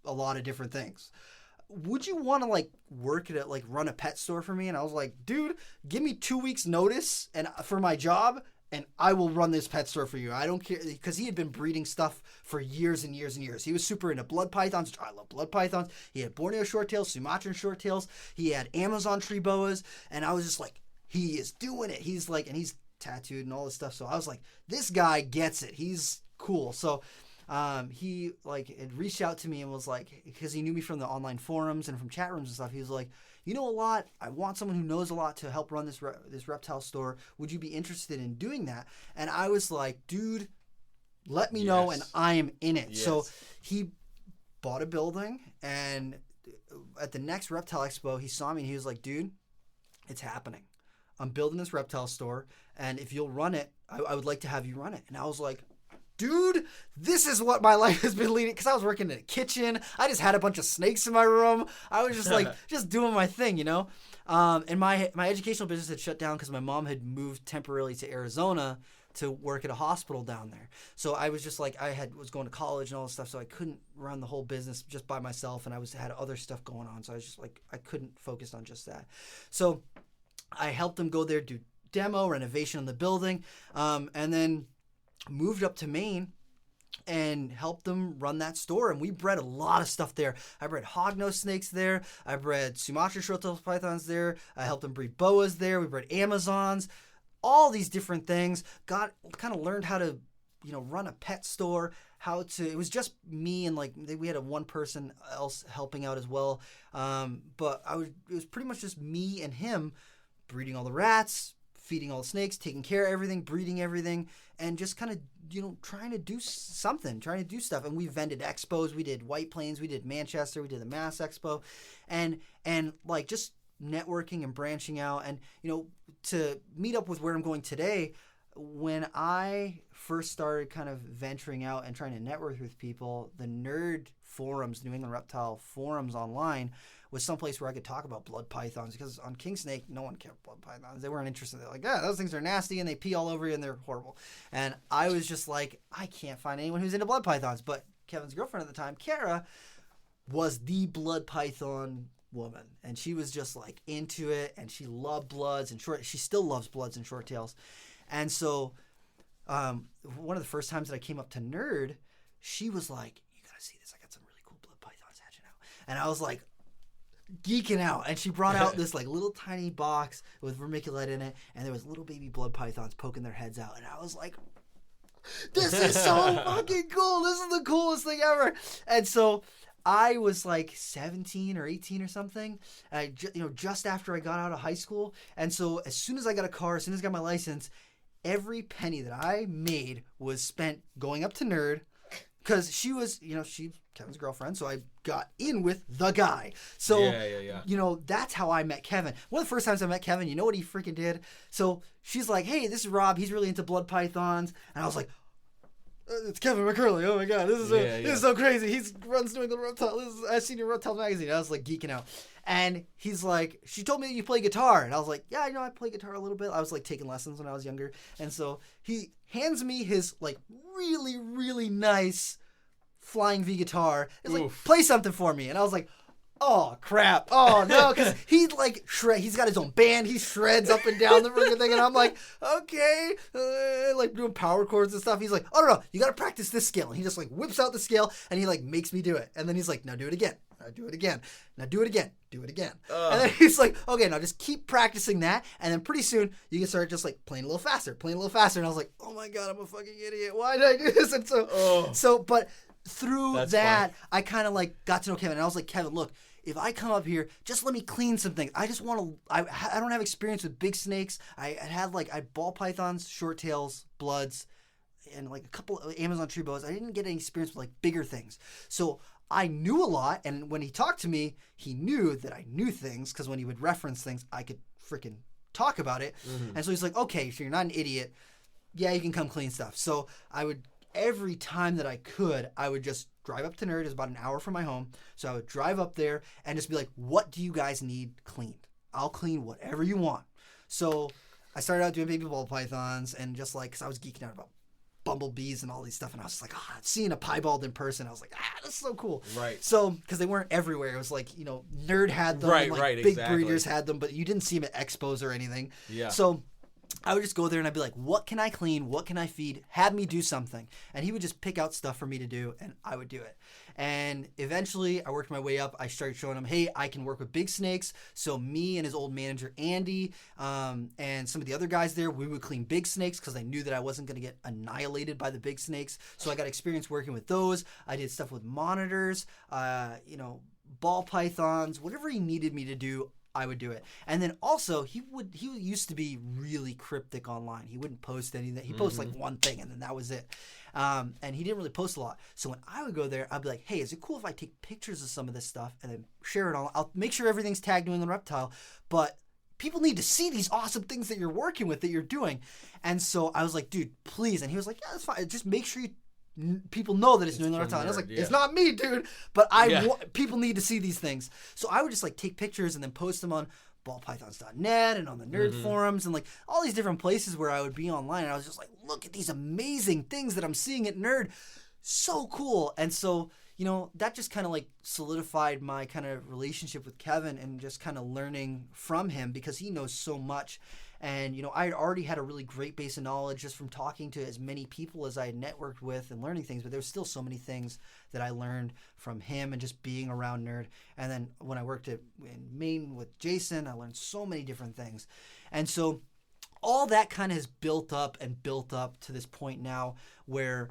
a lot of different things. Would you want to like work at run a pet store for me? And I was like, dude, give me 2 weeks notice and for my job, and I will run this pet store for you. I don't care, because he had been breeding stuff for years and years and years. He was super into blood pythons, which I love blood pythons. He had Borneo shorttails, Sumatran shorttails. He had Amazon tree boas, and I was just like, he is doing it. He's like, and he's tattooed and all this stuff. So I was like, this guy gets it. He's cool. So he like had reached out to me and was like, because he knew me from the online forums and from chat rooms and stuff. He was like, you know a lot. I want someone who knows a lot to help run this reptile store. Would you be interested in doing that? And I was like, dude, let me know, and I am in it. Yes. So he bought a building, and at the next Reptile Expo, he saw me and he was like, dude, it's happening. I'm building this reptile store, and if you'll run it, I would like to have you run it. And I was like, dude, this is what my life has been leading, because I was working in a kitchen. I just had a bunch of snakes in my room. I was just like, just doing my thing, you know? And my educational business had shut down because my mom had moved temporarily to Arizona to work at a hospital down there. So I was just like, was going to college and all this stuff, so I couldn't run the whole business just by myself, and I had other stuff going on. So I was just like, I couldn't focus on just that. So I helped them go there, do demo, renovation on the building, and then moved up to Maine and helped them run that store. And we bred a lot of stuff there. I bred hognose snakes there. I bred Sumatra short-tailed pythons there. I helped them breed boas there. We bred Amazons, all these different things. Kind of learned how to, run a pet store. It was just me and we had one person else helping out as well. But it was pretty much just me and him breeding all the rats, feeding all the snakes, taking care of everything, breeding everything, and just kind of, trying to do stuff. And we vended expos. We did White Plains. We did Manchester. We did the Mass Expo. And just networking and branching out. And, to meet up with where I'm going today, when I first started kind of venturing out and trying to network with people, the nerd forums, New England Reptile forums online, was someplace where I could talk about blood pythons, because on King Snake, no one cared about blood pythons. They weren't interested. They're like, those things are nasty and they pee all over you and they're horrible. And I was just like, I can't find anyone who's into blood pythons. But Kevin's girlfriend at the time, Kara, was the blood python woman. And she was just like into it, and she loved bloods and she still loves bloods and short tails. And so one of the first times that I came up to Nerd, she was like, you got to see this. I got some really cool blood pythons hatching out. And I was like, geeking out, and she brought out this little tiny box with vermiculite in it, and there was little baby blood pythons poking their heads out, and I was like, this is so fucking cool. This is the coolest thing ever. And so I was like 17 or 18 or something, just after I got out of high school. And so as soon as I got a car, as soon as I got my license, every penny that I made was spent going up to Nerd, because she was, she's Kevin's girlfriend, so I got in with the guy. So, yeah. That's how I met Kevin. One of the first times I met Kevin, you know what he freaking did? So she's like, hey, this is Rob. He's really into blood pythons. And I was like, it's Kevin McCurley. Oh my God, this is so crazy. He runs New England Reptile. I've seen your Reptile magazine. I was like geeking out. And he's like, she told me that you play guitar. And I was like, yeah, I play guitar a little bit. I was like taking lessons when I was younger. And so he hands me his really, really nice flying V guitar. He's like, play something for me. And I was like, oh crap. Oh no, because he's he's got his own band. He shreds up and down the freaking thing. And I'm like, okay, doing power chords and stuff. He's like, oh no, you got to practice this scale. And he just whips out the scale and he makes me do it. And then he's like, now do it again. Now do it again. Now do it again. Do it again. And then he's like, okay, now just keep practicing that. And then pretty soon you can start just playing a little faster. And I was like, oh my God, I'm a fucking idiot. Why did I do this? And but through that, I kind of got to know Kevin. And I was like, Kevin, look, if I come up here, just let me clean some things. I just want to, I don't have experience with big snakes. I had I ball pythons, short tails, bloods, and a couple of Amazon tree boas. I didn't get any experience with bigger things. So I knew a lot. And when he talked to me, he knew that I knew things, because when he would reference things, I could freaking talk about it. Mm-hmm. And so he's like, okay, so you're not an idiot. Yeah, you can come clean stuff. So every time that I could, I would just drive up to Nerd. It was about an hour from my home. So I would drive up there and just be like, what do you guys need cleaned? I'll clean whatever you want. So I started out doing baby ball pythons, and just because I was geeking out about bumblebees and all these stuff. And I was just like, seeing a piebald in person, I was like, this is so cool. Right. So, because they weren't everywhere. It was Nerd had them. Right, and right, big exactly. breeders had them, but you didn't see them at expos or anything. Yeah. So I would just go there and I'd be like, what can I clean? What can I feed? Have me do something. And he would just pick out stuff for me to do, and I would do it. And eventually I worked my way up. I started showing him, hey, I can work with big snakes. So me and his old manager, Andy, and some of the other guys there, we would clean big snakes because I knew that I wasn't going to get annihilated by the big snakes. So I got experience working with those. I did stuff with monitors, ball pythons, whatever he needed me to do, I would do it. And then also he used to be really cryptic online. He wouldn't post anything. He posted like one thing and then that was it. And he didn't really post a lot. So when I would go there, I'd be like, hey, is it cool if I take pictures of some of this stuff and then share it all? I'll make sure everything's tagged New England Reptile, but people need to see these awesome things that you're working with, that you're doing. And so I was like, dude, please. And he was like, yeah, that's fine. Just make sure people know that it's New England Reptile. And I was like, it's not me, dude, but people need to see these things. So I would just like take pictures and then post them on ballpythons.net and on the nerd forums and like all these different places where I would be online. And I was just like, look at these amazing things that I'm seeing at Nerd. So cool. And so, that just kind of like solidified my kind of relationship with Kevin and just kind of learning from him because he knows so much. And, I had already had a really great base of knowledge just from talking to as many people as I had networked with and learning things. But there was still so many things that I learned from him and just being around Nerd. And then when I worked in Maine with Jason, I learned so many different things. And so all that kind of has built up to this point now where,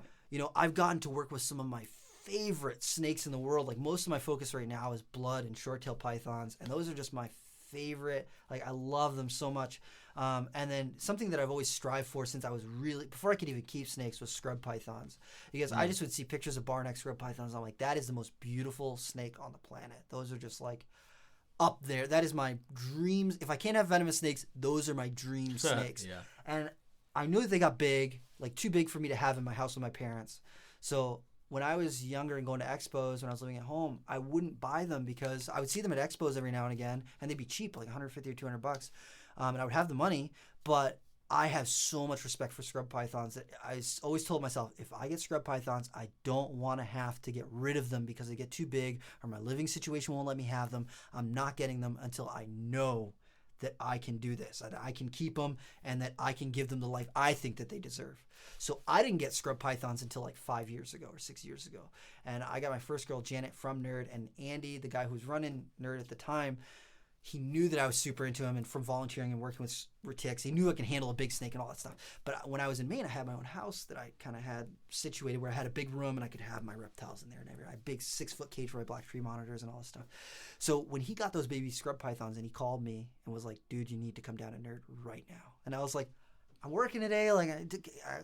I've gotten to work with some of my favorite snakes in the world. Like most of my focus right now is blood and short-tailed pythons. And those are just my favorite. Like I love them so much. And then something that I've always strived for since I was before I could even keep snakes was scrub pythons. Because I just would see pictures of bar neck scrub pythons. I'm like, that is the most beautiful snake on the planet. Those are just like up there. That is my dreams. If I can't have venomous snakes, those are my dream snakes. Yeah. And I knew that they got big, like too big for me to have in my house with my parents. So when I was younger and going to expos, when I was living at home, I wouldn't buy them because I would see them at expos every now and again, and they'd be cheap, like $150 or $200. And I would have the money, but I have so much respect for scrub pythons that I always told myself, if I get scrub pythons, I don't want to have to get rid of them because they get too big or my living situation won't let me have them. I'm not getting them until I know that I can do this, that I can keep them, and that I can give them the life I think that they deserve. So I didn't get scrub pythons until like 5 years ago or 6 years ago. And I got my first girl, Janet, from Nerd, and Andy, the guy who was running Nerd at the time, he knew that I was super into him, and from volunteering and working with retics, he knew I can handle a big snake and all that stuff. But when I was in Maine, I had my own house that I kind of had situated where I had a big room and I could have my reptiles in there and everything. I had a big 6-foot cage where I black tree monitors and all this stuff. So when he got those baby scrub pythons and he called me and was like, dude, you need to come down to Nerd right now. And I was like, I'm working today. Like,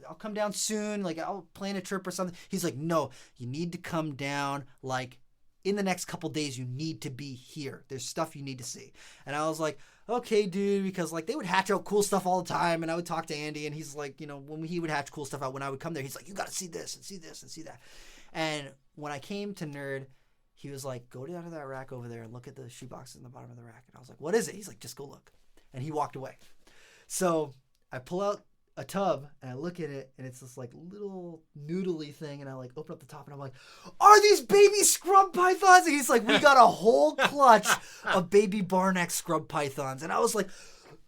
I'll come down soon. Like, I'll plan a trip or something. He's like, no, you need to come down like in the next couple days. You need to be here. There's stuff you need to see. And I was like, okay, dude, because like they would hatch out cool stuff all the time. And I would talk to Andy and he's like, when he would hatch cool stuff out, when I would come there, he's like, you got to see this and see this and see that. And when I came to Nerd, he was like, go down to that rack over there and look at the shoeboxes in the bottom of the rack. And I was like, what is it? He's like, just go look. And he walked away. So I pull out a tub and I look at it and it's this like little noodly thing and I like open up the top and I'm like, are these baby scrub pythons? And he's like, we got a whole clutch of baby barneck scrub pythons. And I was like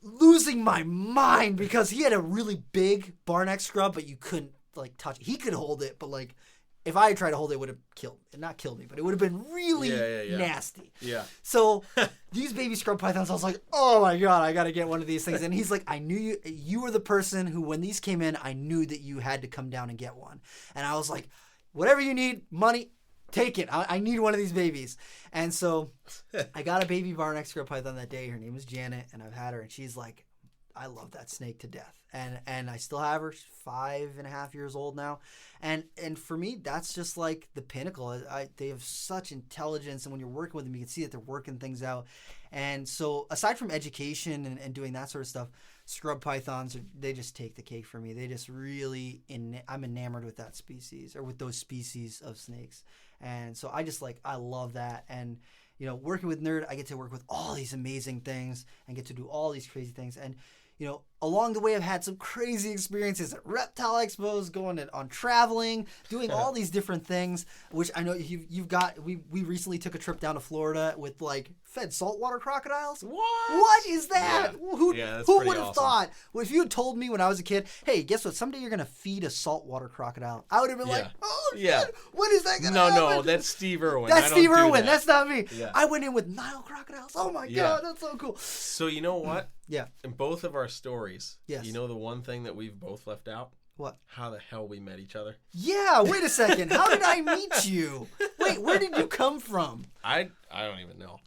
losing my mind because he had a really big barneck scrub, but you couldn't like touch it. He could hold it, but like if I had tried to hold it, it would have not killed me, but it would have been really nasty. Yeah. So these baby scrub pythons, I was like, oh my God, I got to get one of these things. And he's like, I knew you were the person who, when these came in, I knew that you had to come down and get one. And I was like, whatever you need, money, take it. I need one of these babies. And so I got a baby barneck scrub python that day. Her name was Janet, and I've had her, and she's like, I love that snake to death. And I still have her. She's 5.5 years old now. And for me, that's just like the pinnacle. They have such intelligence, and when you're working with them, you can see that they're working things out. And so aside from education and doing that sort of stuff, scrub pythons, they just take the cake for me. They just really, I'm enamored with that species, or with those species of snakes. And so I love that. And working with Nerd, I get to work with all these amazing things and get to do all these crazy things. And along the way, I've had some crazy experiences at reptile expos, going on traveling, doing all these different things, which I know you've got. We recently took a trip down to Florida with like fed saltwater crocodiles. What is that? Yeah. Who would have thought? Well, if you had told me when I was a kid, hey, guess what? Someday you're going to feed a saltwater crocodile. I would have been like, oh, shit, when is that going to happen? No, that's Steve Irwin. That's Steve Irwin. That's not me. Yeah. I went in with Nile crocodiles. Oh, my God. That's so cool. So you know what? Yeah. In both of our stories, yes. You know the one thing that we've both left out? What? How the hell we met each other. Yeah, wait a second. How did I meet you? Wait, where did you come from? I don't even know.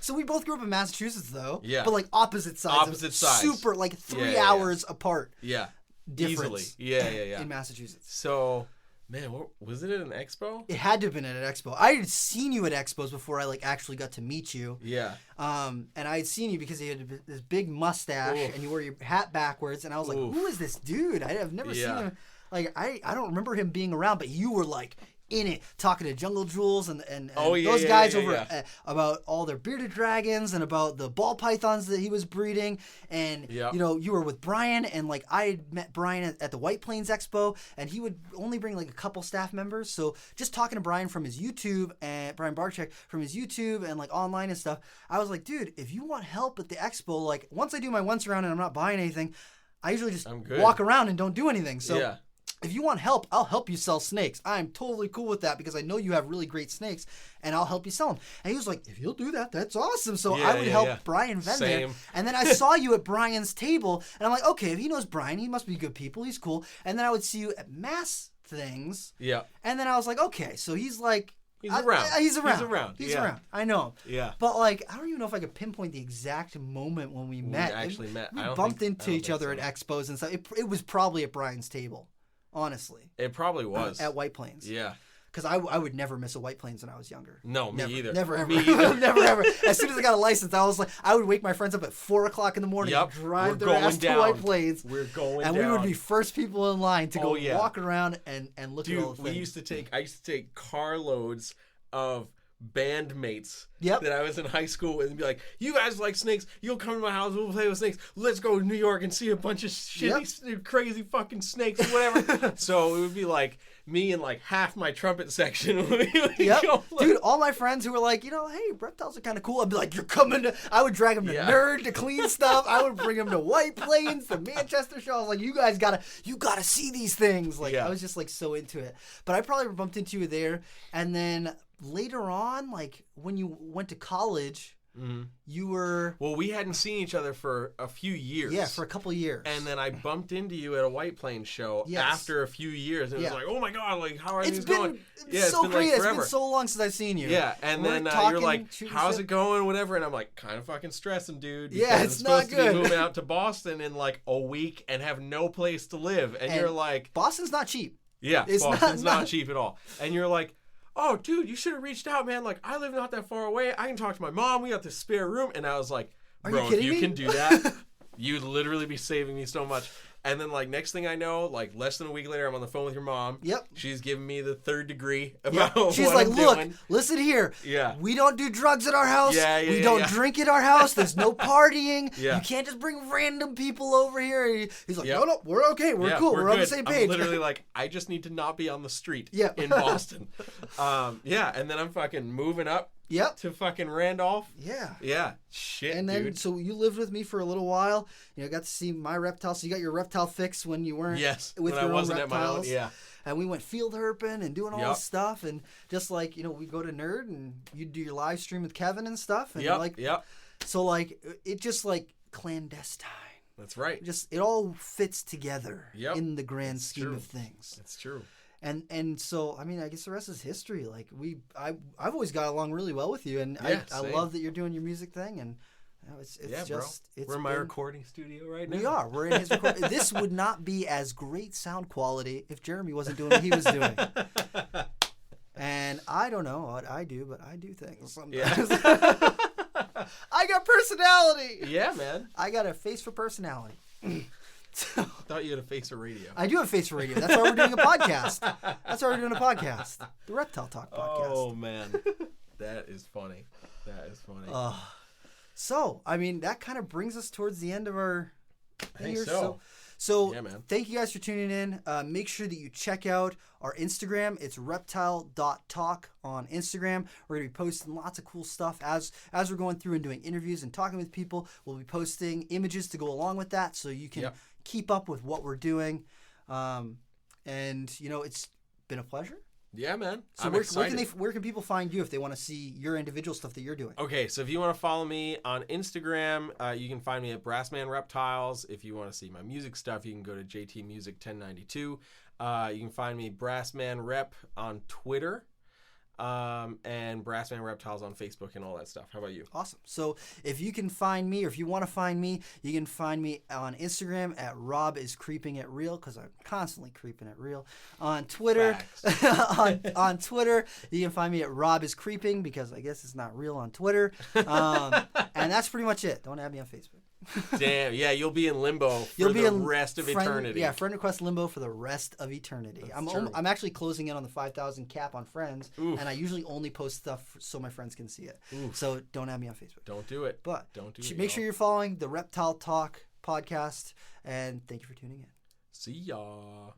So we both grew up in Massachusetts, though. Yeah. But like opposite sides. Opposite sides. Super, like 3 hours apart. Yeah. Difference. Easily. Yeah. In Massachusetts. So, man, was it at an expo? It had to have been at an expo. I had seen you at expos before I like actually got to meet you. Yeah. And I had seen you because you had this big mustache and you wore your hat backwards, and I was like, who is this dude? I've never seen him. Like I don't remember him being around, but you were like in it, talking to Jungle Jewels and those guys over about all their bearded dragons and about the ball pythons that he was breeding. And, you know, you were with Brian, and, like, I had met Brian at the White Plains Expo, and he would only bring, like, a couple staff members. So just talking to Brian from his YouTube, and Brian Barczyk from his YouTube and, like, online and stuff, I was like, dude, if you want help at the expo, like, once I do my once around and I'm not buying anything, I usually just walk around and don't do anything. So if you want help, I'll help you sell snakes. I'm totally cool with that because I know you have really great snakes, and I'll help you sell them. And he was like, if you'll do that, that's awesome. So I would help Brian vend there. And then I saw you at Brian's table, and I'm like, okay, if he knows Brian, he must be good people. He's cool. And then I would see you at mass things. Yeah. And then I was like, okay, so he's like, He's around. He's around. I know him. Yeah. But, like, I don't even know if I could pinpoint the exact moment when we met. We actually met. We bumped into each other at expos and stuff. It was probably at Brian's table. Honestly. It probably was. At White Plains. Yeah. Because I would never miss a White Plains when I was younger. No, me either. Never, ever. Me either. Never, ever. As soon as I got a license, I was like, I would wake my friends up at 4 o'clock in the morning and drive their ass to White Plains. We're going and down. we would be first people in line to go walk around and look at all the things. I used to take carloads of bandmates that I was in high school with and be like, you guys like snakes, you'll come to my house, we'll play with snakes, let's go to New York and see a bunch of shitty crazy fucking snakes or whatever. So it would be like me and like half my trumpet section dude, all my friends who were like, you know, hey, reptiles are kind of cool, I'd be like, you're coming to, I would drag them to Nerd to clean stuff, I would bring them to White Plains, the Manchester show. I was like, you guys gotta see these things. Like I was just like so into it. But I probably bumped into you there, and then later on, like when you went to college, you were... Well, we hadn't seen each other for a few years. Yeah, for a couple of years. And then I bumped into you at a White Plains show after a few years. And it was like, oh my God, like, how are things going? It's so crazy. It's been so long since I've seen you. Yeah, and then you're like, how's it going, whatever. And I'm like, kind of fucking stressing, dude. Yeah, it's not good. I'm supposed to be moving out to Boston in like a week and have no place to live. And you're like... Boston's not cheap. Yeah, Boston's not cheap at all. And you're like... Oh, dude, you should have reached out, man. Like, I live not that far away. I can talk to my mom. We got this spare room. And I was like, bro, if you can do that, you'd literally be saving me so much. And then, like, next thing I know, like, less than a week later, I'm on the phone with your mom. Yep. She's giving me the third degree about what She's like, I'm look, doing. Listen here. Yeah. We don't do drugs at our house. We don't drink at our house. There's no partying. You can't just bring random people over here. He's like, no, we're okay. We're cool. We're on the same page. I'm literally like, I just need to not be on the street in Boston. And then I'm fucking moving up. To fucking Randolph. Yeah. Shit, and then, so you lived with me for a little while. You know, got to see my reptile. So you got your reptile fix when you weren't with your own reptiles. And we went field herping and doing all this stuff. And just like, you know, we go to Nerd and you do your live stream with Kevin and stuff. And So like, it just like clandestine. That's right. It all fits together in the grand scheme of things. That's true. And so, I mean, I guess the rest is history. Like I've always got along really well with you, and I love that you're doing your music thing, and you know, it's just we're in my recording studio right now. We are. We're in his recording. This would not be as great sound quality if Jeremy wasn't doing what he was doing. And I don't know what I do, but I do things sometimes. Yeah. I got personality. Yeah, man. I got a face for personality. I thought you had a face for radio. I do have a face for radio. That's why we're doing a podcast. The Reptile Talk podcast. Oh, man. That is funny. So, I mean, that kind of brings us towards the end of our I think so. So yeah, man. Thank you guys for tuning in. Make sure that you check out our Instagram. It's reptile.talk on Instagram. We're going to be posting lots of cool stuff as we're going through and doing interviews and talking with people. We'll be posting images to go along with that so you can keep up with what we're doing. And, it's been a pleasure. Yeah, man. So where can people find you if they want to see your individual stuff that you're doing? Okay, so if you want to follow me on Instagram, you can find me at Brassman Reptiles. If you want to see my music stuff, you can go to JT Music 1092. You can find me Brassman Rep on Twitter. And Brassman Reptiles on Facebook and all that stuff. How about you? Awesome. So if you can find me, or if you want to find me, you can find me on Instagram at RobIsCreepingItReal, because I'm constantly creeping it real. On Twitter, on Twitter, you can find me at RobIsCreeping, because I guess it's not real on Twitter. And that's pretty much it. Don't add me on Facebook. Damn, yeah, you'll be in limbo for the rest of eternity. Yeah, friend request limbo for the rest of eternity. I'm actually closing in on the 5,000 cap on friends, and I usually only post stuff so my friends can see it. Oof. So don't add me on Facebook. Don't do it. But make sure you're following the Reptile Talk podcast, and thank you for tuning in. See ya.